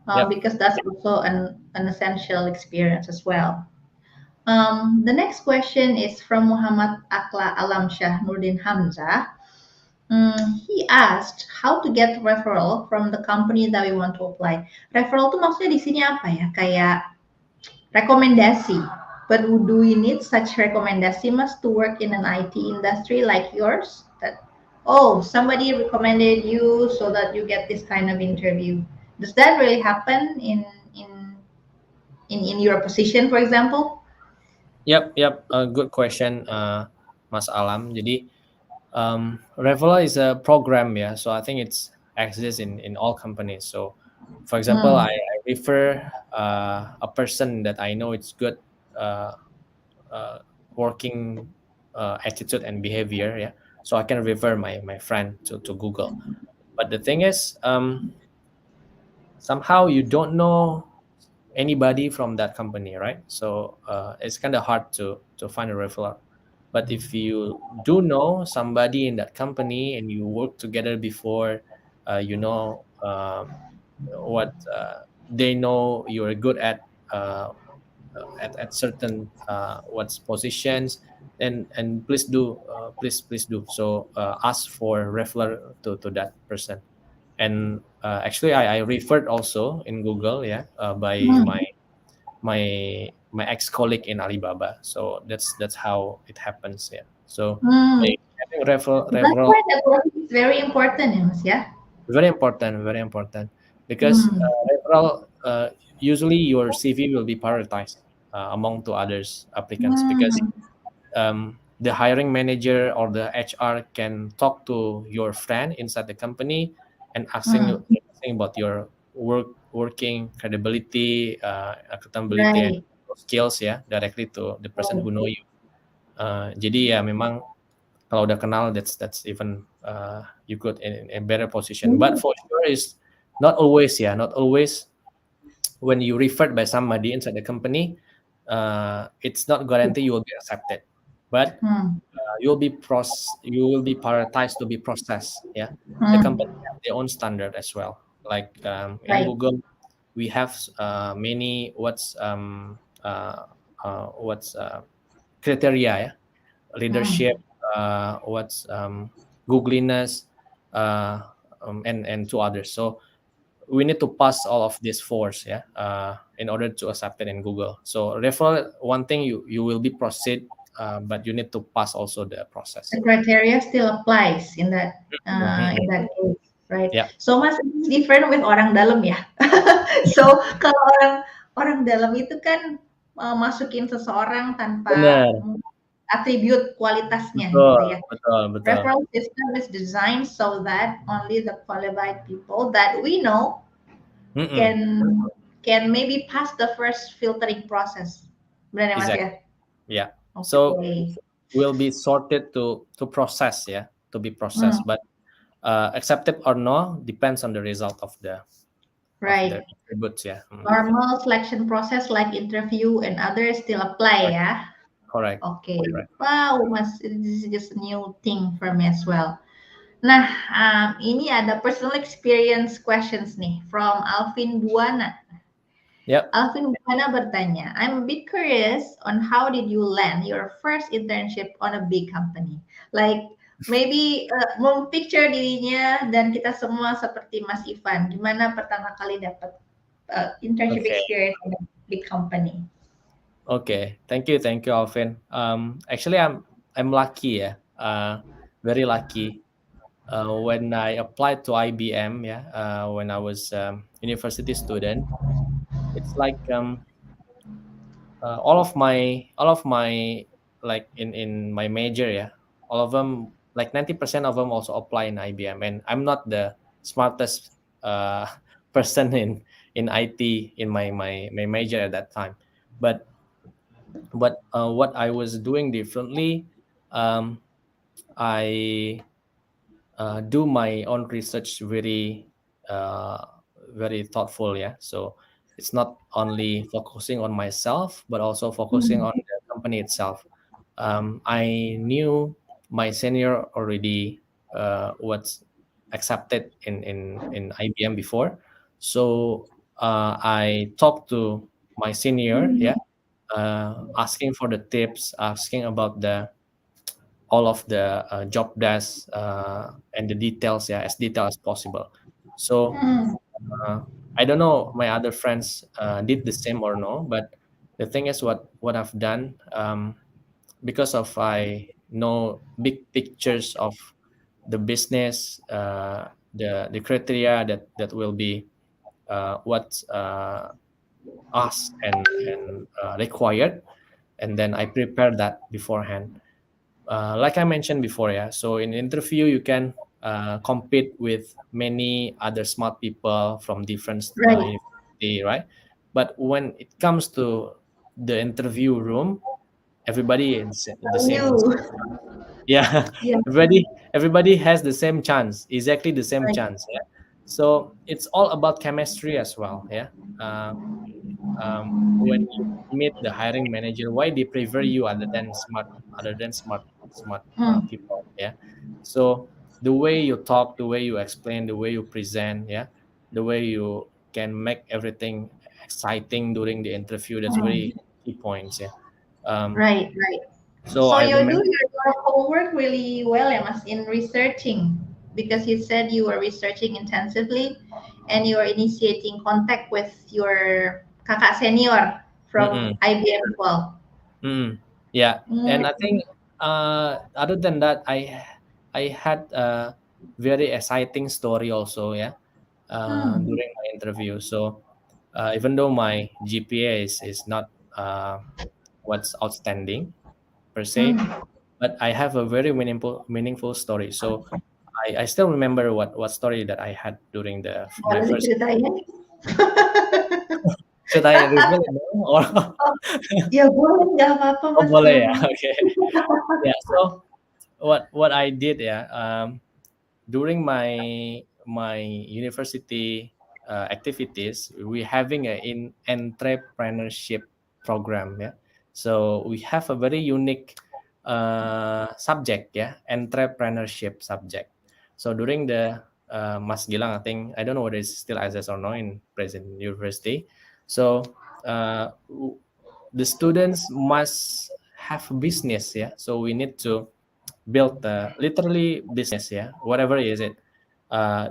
Yep. because that's also an essential experience as well. The next question is from Muhammad Akla Alamsyah Nurdin Hamzah. He asked how to get referral from the company that we want to apply. Referral tuh maksudnya di sini apa ya? Kayak rekomendasi. But do we need such recommendation Mas to work in an IT industry like yours? That somebody recommended you so that you get this kind of interview. Does that really happen in your position, for example? Yep. Good question, Mas Alam. Jadi, referral is a program, yeah. So I think it's exists in all companies. So, for example, I refer a person that I know it's good working attitude and behavior, yeah. So I can refer my friend to Google. But the thing is, somehow you don't know anybody from that company, right? So it's kind of hard to find a referral. But if you do know somebody in that company and you work together before, you know what they know you're good at certain what's positions, and please do please do so. Ask for referral to that person. And actually, I referred also in Google, yeah, by my ex-colleague in Alibaba. So that's how it happens, yeah. So having referral That's why networking is very important, Mas, yeah. very important because referral usually your CV will be prioritized among to others applicants because the hiring manager or the HR can talk to your friend inside the company and asking about your working credibility, accountability, and Right. skills, ya, directly to the person who know you. Jadi ya memang kalau udah kenal, that's even you could in a better position. But for sure is not always, yeah, not always. When you referred by somebody inside the company, it's not guarantee you will be accepted, but you will be prioritized to be processed. Yeah, the company have their own standard as well. Like in Right. Google, we have many criteria, yeah, leadership, Googliness, and two others. So we need to pass all of these fours, yeah, in order to accept it in Google. So referral, one thing you will be proceed, but you need to pass also the process. The criteria still applies in that case, right? Yeah. So Mas, it's different with orang dalam ya. So kalau orang orang dalam itu kan masukin seseorang tanpa Benar, atribut kualitasnya betul, gitu ya. betul, betul. Referral system is designed so that only the qualified people that we know Mm-mm, can maybe pass the first filtering process. Benar ya Mas exactly. ya? Yeah. Oke. So will be sorted to process, yeah, to be processed, but accepted or no depends on the result of the Right. attributes, yeah. Normal selection process like interview and others still apply Correct. ya. Correct. Oke. Correct. Wow, Mas, this is just a new thing for me as well. Nah, ini ada personal experience questions nih from Alvin Buana. Yep. Alvin Buana bertanya, I'm a bit curious on how did you land your first internship on a big company? Like maybe mempicture dirinya dan kita semua seperti Mas Ivan, gimana pertama kali dapat internship Okay. experience in a big company? Okay. Thank you, Alvin. Actually, I'm lucky, yeah. Very lucky. When I applied to IBM, yeah, when I was university student, it's like all of my like in my major, yeah, all of them, like 90% of them also apply in IBM, and I'm not the smartest person in IT in my major at that time, but what I was doing differently, um, I do my own research uh, very thoughtful, yeah. So it's not only focusing on myself but also focusing on the company itself. I knew my senior already was accepted in IBM before, so I talked to my senior, yeah, asking for the tips, asking about the all of the job desk and the details, yeah, as detailed as possible. So uh, I don't know my other friends did the same or no, but the thing is what I've done, because of I know big pictures of the business, the criteria that will be what asked and required, and then I prepare that beforehand. Like I mentioned before, yeah. So in interview, you can compete with many other smart people from different Right. university, right? But when it comes to the interview room, everybody is the same. You. Yeah, Yeah. everybody has the same chance, exactly the same Right. chance. Yeah. So it's all about chemistry as well. Yeah. Uh, when you meet the hiring manager, why they prefer you other than smart Hmm. people, yeah. So the way you talk, the way you explain, the way you present, yeah, the way you can make everything exciting during the interview, that's very key points, yeah. um, Right. Right. so So I you do remember. your homework really well, ya Mas, in researching because you said you were researching intensively and you are initiating contact with your kakak senior from Mm-mm. IBM as well. Mm, yeah, Mm, and I think other than that, I had a very exciting story also, yeah, mm, during my interview. So even though my GPA is not what's outstanding per se, mm. but I have a very meaningful story. So I still remember what story that I had during my Boleh first. diceritain? Should I reveal it now or Oh, ya boleh, nggak apa-apa oh Mas boleh kalau ya? mau. Okay, yeah. So what I did, yeah, during my university activities, we having a in entrepreneurship program, yeah. So we have a very unique subject, yeah, entrepreneurship subject. So during the Mas Gilang, I think I don't know whether it's still exists or not in present university. So the students must have business, yeah. So we need to build literally business, yeah, whatever is it. uh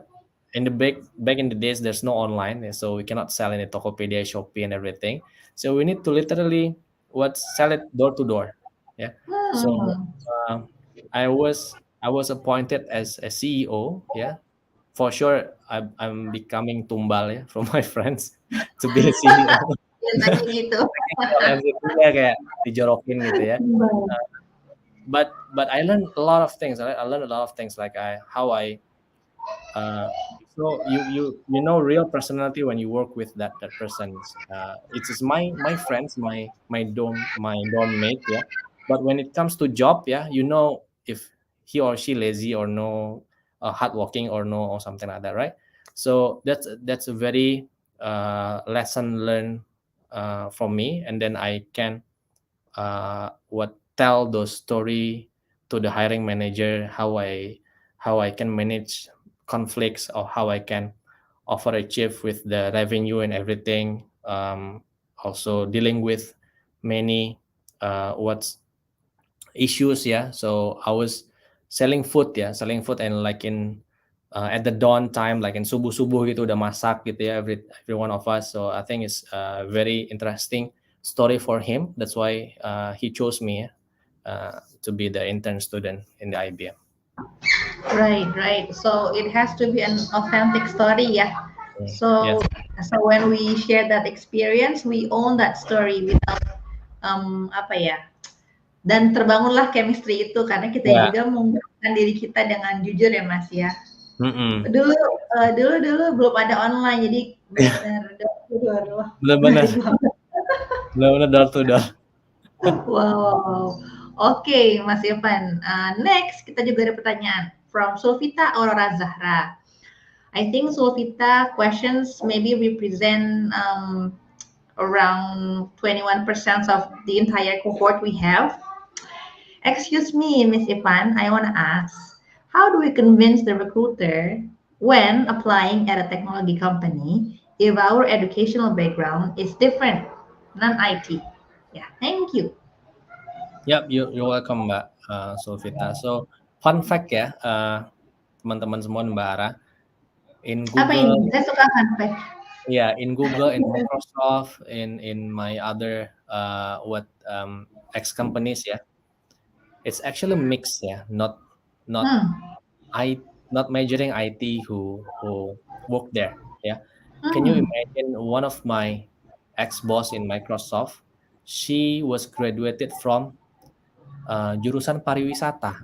in the back in the days, there's no online, so we cannot sell in a Tokopedia, Shopee and everything. So we need to literally what sell it door to door, yeah. So Hmm. um, I was appointed as a CEO, yeah. For sure I'm becoming tumbal, yeah, from my friends to be a CEO. Tanya gitu. MVP-nya kayak dijorokin gitu ya. But I learned a lot of things. I learned a lot of things like how I so you know real personality when you work with that person. It's my friends, my dorm mate, yeah. But when it comes to job, yeah, you know if he or she lazy or no hardworking or no or something like that, right? So that's a very lesson learned from me, and then I can what tell those story to the hiring manager how I can manage conflicts or how I can overachieve with the revenue and everything. Also dealing with many what's issues, yeah. So I was selling food and like in at the dawn time, like in subuh subuh gitu udah masak gitu ya, every one of us. So I think it's a very interesting story for him. That's why he chose me to be the intern student in the IBM. Right. So it has to be an authentic story, yeah. So Yes. so when we share that experience, we own that story without apa ya? Dan terbangunlah chemistry itu karena kita Ya. juga mengungkapkan diri kita dengan jujur ya Mas ya. Mm-mm. Dulu belum ada online jadi benar-benar door. Benar-benar door to door. Wow. Oke, Mas Irfan. Next, kita juga ada pertanyaan from Sulfita Aurora Zahra. I think Sulfita questions maybe represent around 21% of the entire cohort we have. Excuse me, Miss Irfan, I want to ask, how do we convince the recruiter when applying at a technology company if our educational background is different, non-IT? Yeah, thank you. Yep, you're welcome Mbak Sulfita. So fun fact ya, teman-teman semua Mbak Ara, in Apa Google, ini? Saya suka fun fact. yeah, in Google, in Microsoft, in my other ex companies, yeah, it's actually mixed, yeah, not not majoring IT who work there, yeah. Can you imagine one of my ex boss in Microsoft? She was graduated from jurusan pariwisata.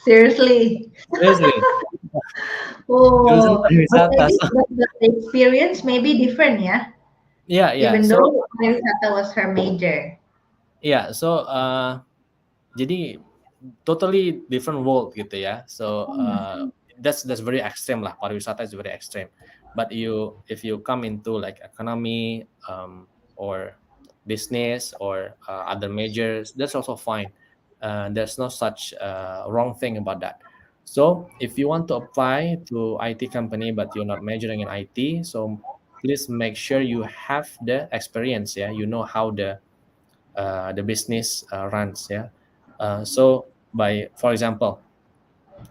Seriously? Seriously. Jurusan Oh, but pariwisata. maybe the experience may be different, yeah? Yeah. Even So though pariwisata was her major. yeah, so jadi totally different world gitu ya. So that's very extreme lah. Pariwisata is very extreme. But if you come into like economy or business or other majors, that's also fine. There's no such wrong thing about that. So if you want to apply to IT company but you're not majoring in IT, so please make sure you have the experience. Yeah, you know how the business runs. Yeah. So for example,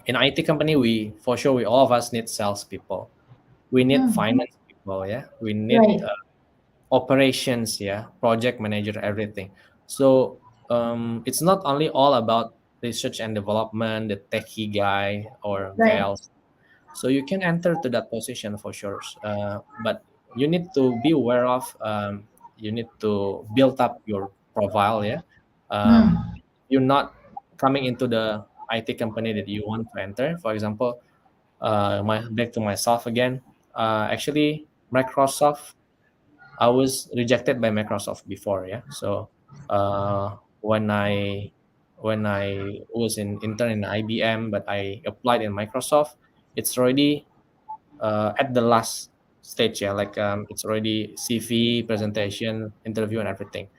in IT company, we all of us need salespeople. We need finance people. Yeah. We need Right. operations. Yeah. Project manager, everything. So it's not only all about research and development, the techie guy or Right. gals. So you can enter to that position for sure. But you need to be aware of. You need to build up your profile. Yeah. You're not coming into the IT company that you want to enter. For example, back to myself again. Actually, Microsoft. I was rejected by Microsoft before. Yeah. So when I was in intern in IBM, but I applied in Microsoft, it's already at the last stage. Yeah, like it's already CV, presentation, interview, and everything.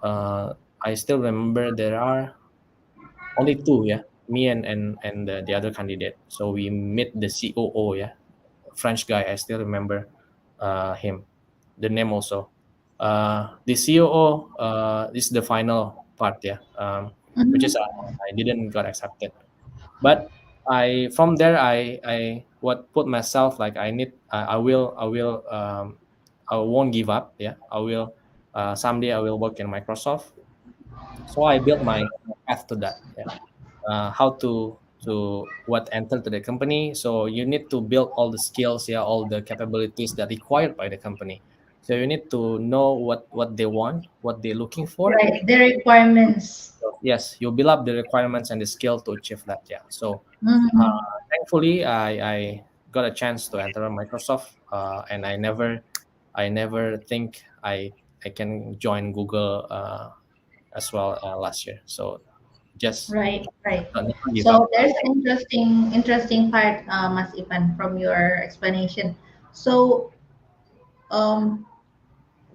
I still remember there are only two, yeah, me and the other candidate. So we meet the COO, yeah, French guy. I still remember him, the name also. The COO is the final part, yeah, which is I didn't got accepted. But from there I what put myself like I won't give up. Yeah, I will someday I will work in Microsoft. So I built my path to that. Yeah, how to what enter to the company. So you need to build all the skills, yeah, all the capabilities that required by the company. So you need to know what they want, what they're looking for. Right, the requirements. So, yes, you build up the requirements and the skill to achieve that. Yeah. So Mhm. thankfully, I got a chance to enter Microsoft, and I never think I can join Google as well last year. So just Right, right. never give So up. there's an interesting part, Mas Ivan, from your explanation. So um,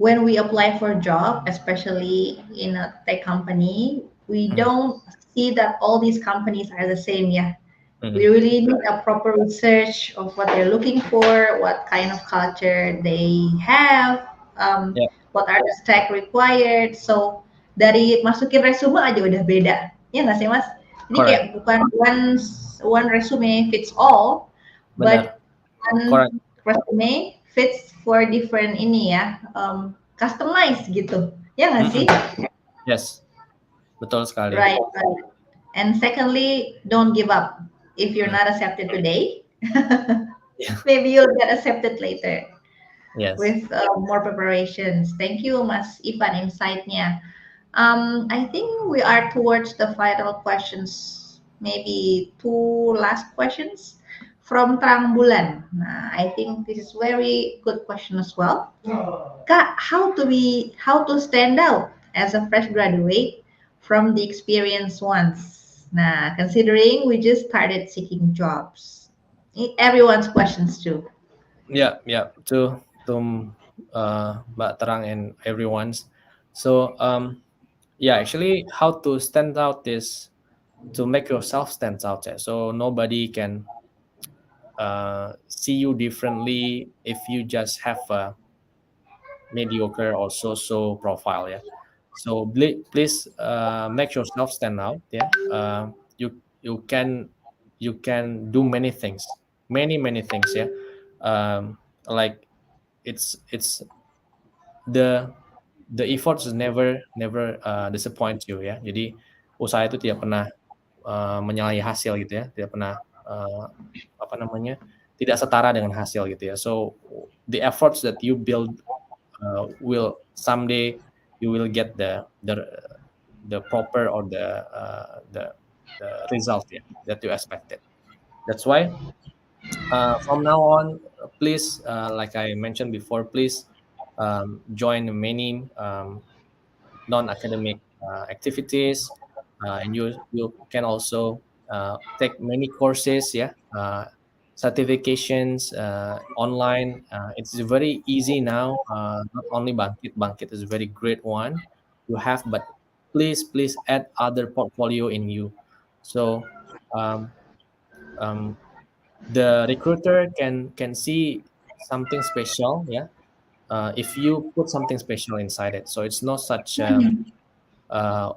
when we apply for a job, especially in a tech company, we Mhm, don't see that all these companies are the same. Yeah, we mhm. really need a proper research of what they're looking for, what kind of culture they have, Yeah, what are the stack required. So dari masukin resume aja udah beda, ya nggak sih Mas? Jadi kayak correct. bukan one resume fits all, Benar. but one Correct. resume fits for different ini ya, customize gitu, ya nggak sih? Mm-mm. Yes, betul sekali. Right, right. And secondly, don't give up. If you're Mm. not accepted today, Yeah. maybe you'll get accepted later Yes. with more preparations. Thank you, Mas Ivan, insight-nya. I think we are towards the final questions. Maybe two last questions from Terang Bulan. Nah, I think this is very good question as well. Kak, how to stand out as a fresh graduate from the experienced ones? Nah, considering we just started seeking jobs. Everyone's questions too. Yeah, yeah. To Mbak Terang and everyone's. So yeah, actually, how to stand out is to make yourself stand out. Yeah. So nobody can see you differently if you just have a mediocre or so-so profile. Yeah. So please make yourself stand out. Yeah. You can do many things, many things. Yeah. Like it's the efforts is never disappoint you ya. Jadi usaha itu tidak pernah menyalahi hasil gitu ya, tidak pernah apa namanya, tidak setara dengan hasil gitu ya. So the efforts that you build will someday you will get the proper or the result ya that you expected. That's why from now on, please, like I mentioned before, please join many non-academic activities, and you can also take many courses, yeah, certifications online. It's very easy now. Not only Bangkit is a very great one you have, but please add other portfolio in you. So um, um, the recruiter can see something special, yeah, if you put something special inside it. So it's not such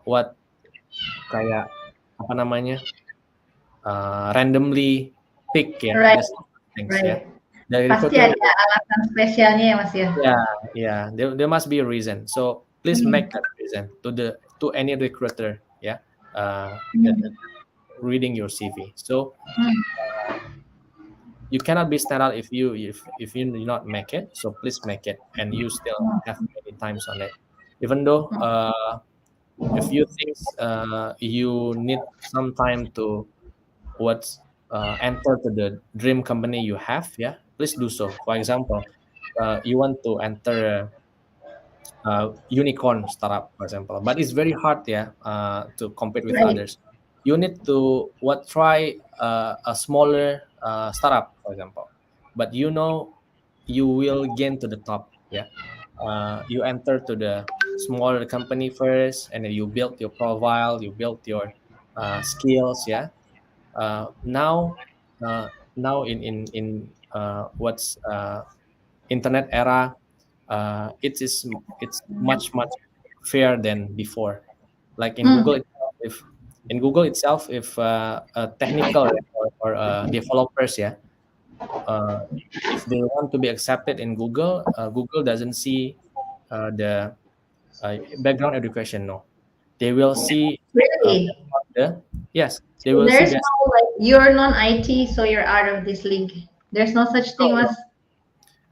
what kayak apa namanya, randomly pick ya, Right, there's things ya right. dari Pasti recruiter. ada alasan spesialnya ya Mas ya. Yeah, yeah, there must be a reason. So please Hmm, make that reason to any recruiter, yeah, that hmm, reading your CV. So hmm. you cannot be stand out if you do not make it. So please make it, and you still have many times on it. Even though if you think you need some time to what's enter to the dream company you have, yeah, please do so. For example, you want to enter unicorn startup, for example, but it's very hard, yeah, to compete with Right, others. You need to try a smaller startup, for example, but you know you will gain to the top, yeah. You enter to the smaller company first, and then you build your profile, you build your skills, yeah. Now now what's internet era, it's much fair than before. Like in hmm, Google itself, if a technical or developers, yeah, uh, if they want to be accepted in Google, Google doesn't see the background education. No, they will see really. the yes, they So will see there's that. no like you're non-IT, so you're out of this league. There's no such thing No, no. as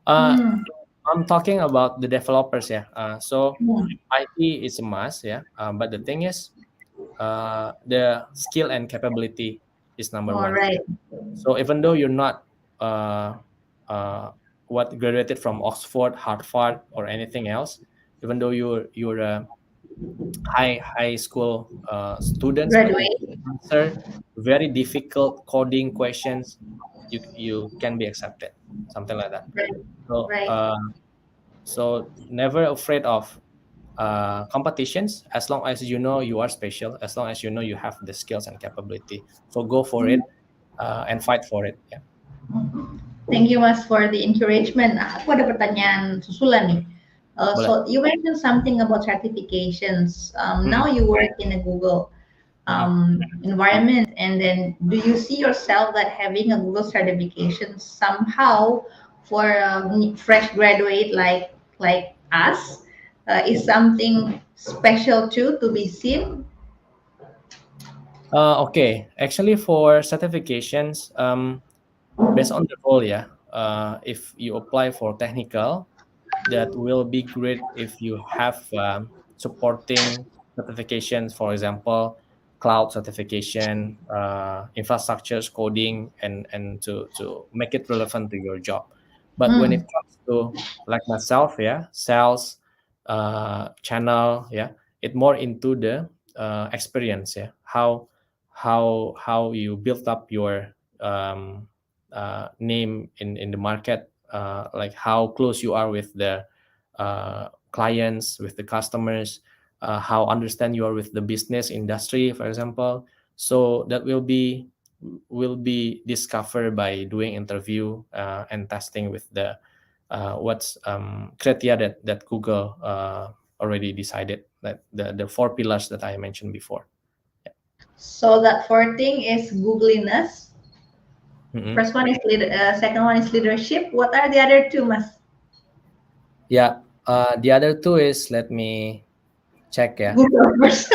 Uh, hmm, I'm talking about the developers, yeah. So Hmm. IT is a must, yeah. But the thing is, the skill and capability is number All one. right. So even though you're not uh, uh, what graduated from Oxford, Harvard, or anything else, even though you're a high school students, but if Graduate. you answer very difficult coding questions, you can be accepted, something like that. Right. So Right. so never afraid of competitions, as long as you know you are special, as long as you know you have the skills and capability. So go for it and fight for it. Yeah. Thank you, Mas, for the encouragement. Aku ada pertanyaan susulan nih. Boleh. So you mentioned something about certifications. Mm, Now you work in a Google mm. environment, and then do you see yourself that having a Google certification somehow for a fresh graduate like us is something special too to be seen? Okay, actually for certifications, based on the role, yeah. If you apply for technical, that will be great if you have supporting certifications, for example, cloud certification, infrastructures coding, and to make it relevant to your job. But when it Hmm. comes to like myself, yeah, sales, channel, yeah, it more into the experience, yeah, how you build up your name in the market, like how close you are with the clients, with the customers, how understand you are with the business industry, for example. So that will be discovered by doing interview and testing with the what's criteria that Google already decided, that the four pillars that I mentioned before. So that fourth thing is Googliness. Mhm. First one is second one is leadership. What are the other two, Mas? Yeah, the other two is, let me check. Yeah, Google first.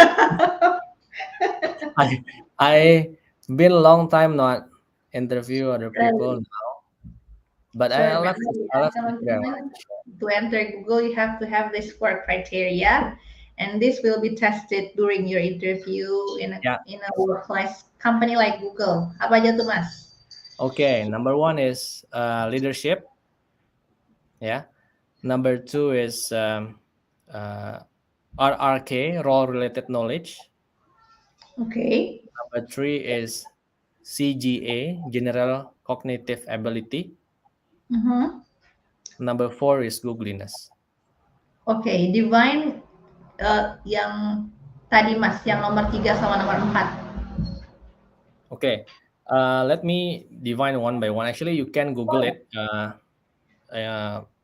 I been a long time not interview other people Right. now, but So I love remember to I ya love to share. I like teman-teman, to share. to enter Google you have to have these four criteria, and this will be tested during your interview Yeah. in a workplace company like Google. Apa aja tuh, Mas? Okay. Number one is leadership. Yeah. Number two is uh, RRK, role related knowledge. Okay. Number three is CGA, general cognitive ability. Mhm. Number four is Googliness. Oke, divine yang tadi Mas, yang nomor 3 sama nomor 4. Okay. Let me define one by one. Actually, you can Google it. Uh,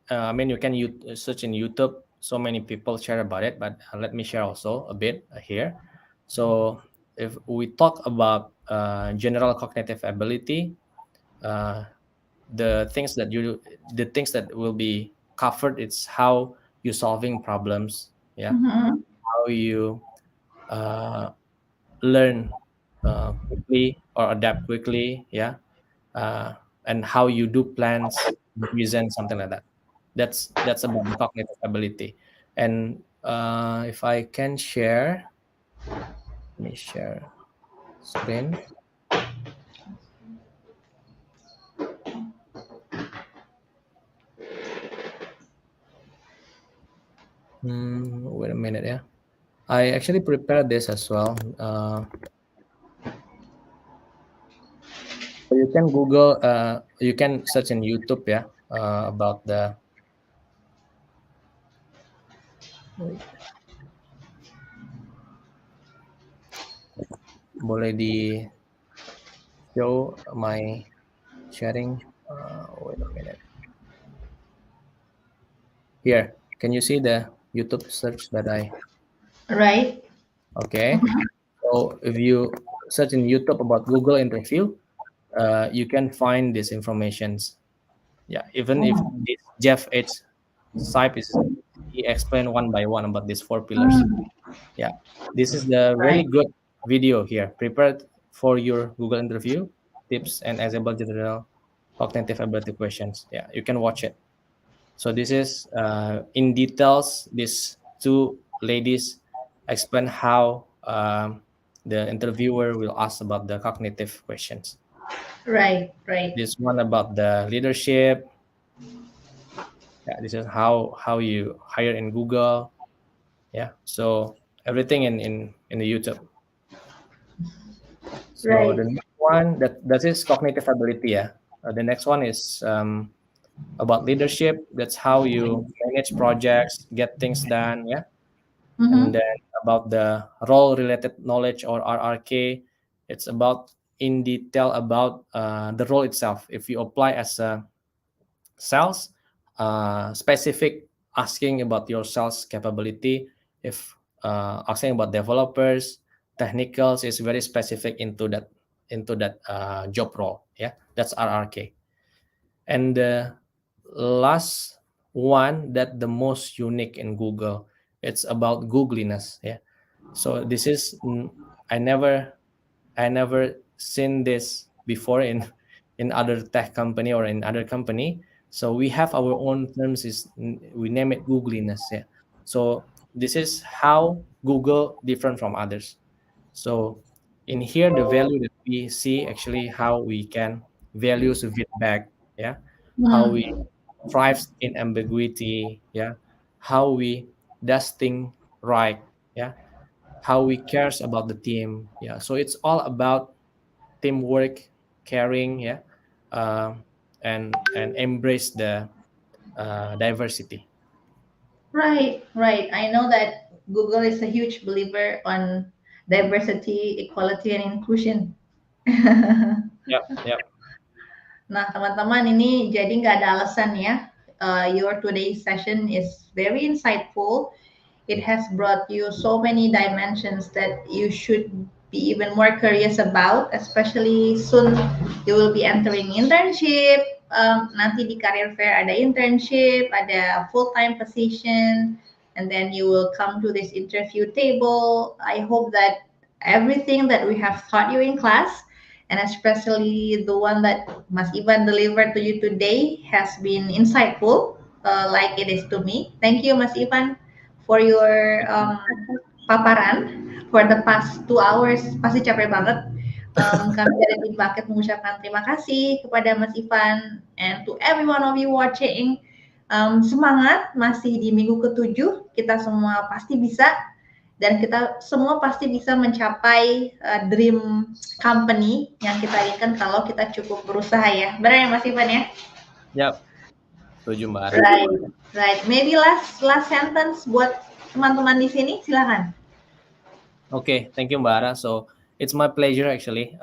I mean, you can search in YouTube. So many people share about it, but let me share also a bit here. So, if we talk about general cognitive ability, uh, the things that will be covered, it's how you solving problems, yeah, Mhm. how you uh, learn quickly or adapt quickly, yeah, uh, and how you do plans, reason, something like that. That's about the cognitive ability. And if I can share, let me share screen. Wait a minute, yeah. I actually prepared this as well. So you can Google, you can search in YouTube, yeah, about the. Wait, boleh di show my sharing. Wait a minute. Here, can you see the YouTube search that I? Right? Okay. So if you search in YouTube about Google interview, you can find these informations. Yeah, even if Oh. this Jeff H. Sipe is, he explained one by one about these four pillars. Hmm. Yeah, this is the really Right. good video here, prepared for your Google interview tips and enable general cognitive ability questions. Yeah, you can watch it. So this is in details. These two ladies explain how the interviewer will ask about the cognitive questions. Right, right. This one about the leadership. Yeah, this is how you hire in Google. Yeah, so everything in the YouTube. So Right. the next one that is cognitive ability. Yeah, the next one is about leadership. That's how you manage projects, get things done. Yeah, and Mm-hmm. then about the role related knowledge or RRK, it's about in detail about the role itself. If you apply as a sales, specific asking about your sales capability. If asking about developers, technicals is very specific into that job role. Yeah, that's RRK. And the last one that the most unique in Google, it's about Googliness. Yeah, so this is I never seen this before in other tech company or in other company. So we have our own terms. We name it Googliness. Yeah. So this is how Google different from others. So in here, the value that we see actually how we can values feedback. Yeah. How we Mm. thrives in ambiguity. Yeah. How we does thing right. Yeah, how we cares about the team. Yeah, so it's all about teamwork, caring. Yeah, and embrace the diversity. Right, right. I know that Google is a huge believer on diversity, equality, and inclusion. Yep, yep. Nah, teman-teman, ini jadi nggak ada alasan ya. Your today's session is very insightful. It has brought you so many dimensions that you should be even more curious about, especially soon you will be entering internship. Nanti di career fair ada internship, ada full-time position, and then you will come to this interview table. I hope that everything that we have taught you in class, and especially the one that Mas Ivan delivered to you today, has been insightful, like it is to me. Thank you, Mas Ivan, for your paparan for the past 2 hours. Pasti capek banget. Kami dari tim Bucket mengucapkan terima kasih kepada Mas Ivan and to every one of you watching. Semangat, masih di minggu ke-7, kita semua pasti bisa dan kita semua pasti bisa mencapai dream company yang kita inginkan kalau kita cukup berusaha ya. Benar ya Mas Ivan ya? Yep. Setuju Mbak Ara. Right, right. Maybe last sentence buat teman-teman di sini, silakan. Okay, thank you Mbak Ara. So it's my pleasure actually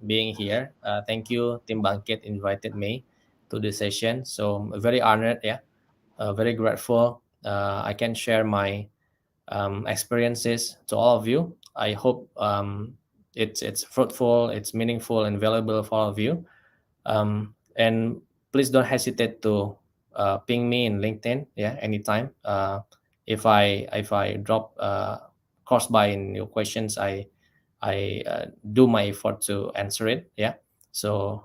being here. Thank you Tim Bangkit invited me to this session. So I'm very honored. Yeah, very grateful. I can share my experiences to all of you. I hope it's fruitful, it's meaningful, and valuable for all of you. And please don't hesitate to ping me in LinkedIn. Yeah, anytime. If I drop cross by in your questions, I do my effort to answer it. Yeah. So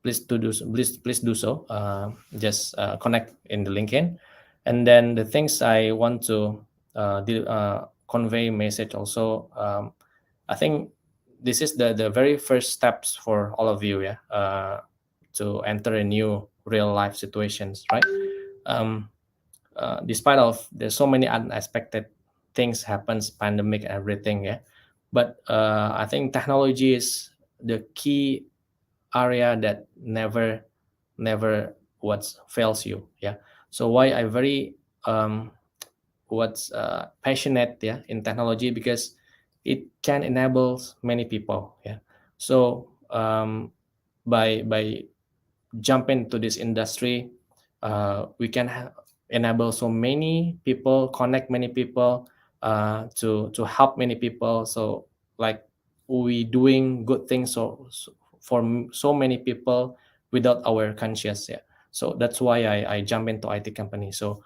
please do so. Just connect in the LinkedIn, and then the things I want to convey message also. I think this is the very first steps for all of you. Yeah, to enter a new real life situations, right? Um, Despite of there's so many unexpected things happens, pandemic and everything. Yeah, but I think technology is the key area that never what fails you. Yeah, so why I very what's passionate, yeah, in technology, because it can enable many people. Yeah, so by jumping to this industry, we can enable so many people, connect many people, to help many people. So like we doing good things for so many people without our conscious. Yeah, so that's why I jump into IT company. So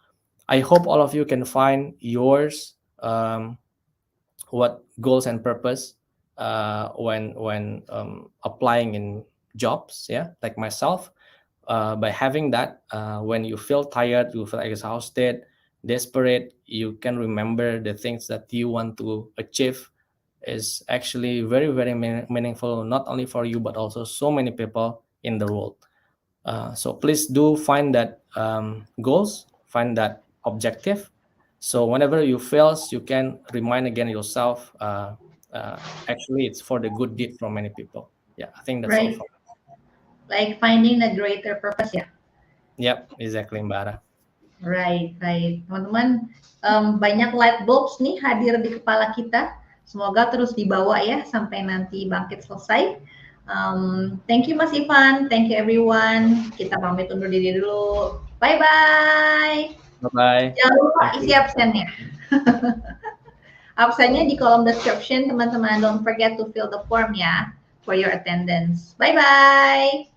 I hope all of you can find yours, what goals and purpose when applying in jobs. Yeah, like myself, by having that, when you feel tired, you feel exhausted, desperate, you can remember the things that you want to achieve is actually very, very meaningful, not only for you, but also so many people in the world. So please do find that goals, find that objective. So whenever you fails, you can remind again yourself, actually it's for the good deed from many people. Yeah, I think that's all Right. for me. Like finding a greater purpose ya. Yep, exactly, Mbak Ara. Right, right. Teman-teman, banyak light bulbs nih hadir di kepala kita. Semoga terus dibawa ya sampai nanti bangkit selesai. Thank you Mas Ivan, thank you everyone. Kita pamit undur diri dulu. Bye-bye. Bye-bye. Jangan lupa Thank isi you. absennya. Absennya di kolom description, teman-teman. Don't forget to fill the form ya for your attendance. Bye-bye.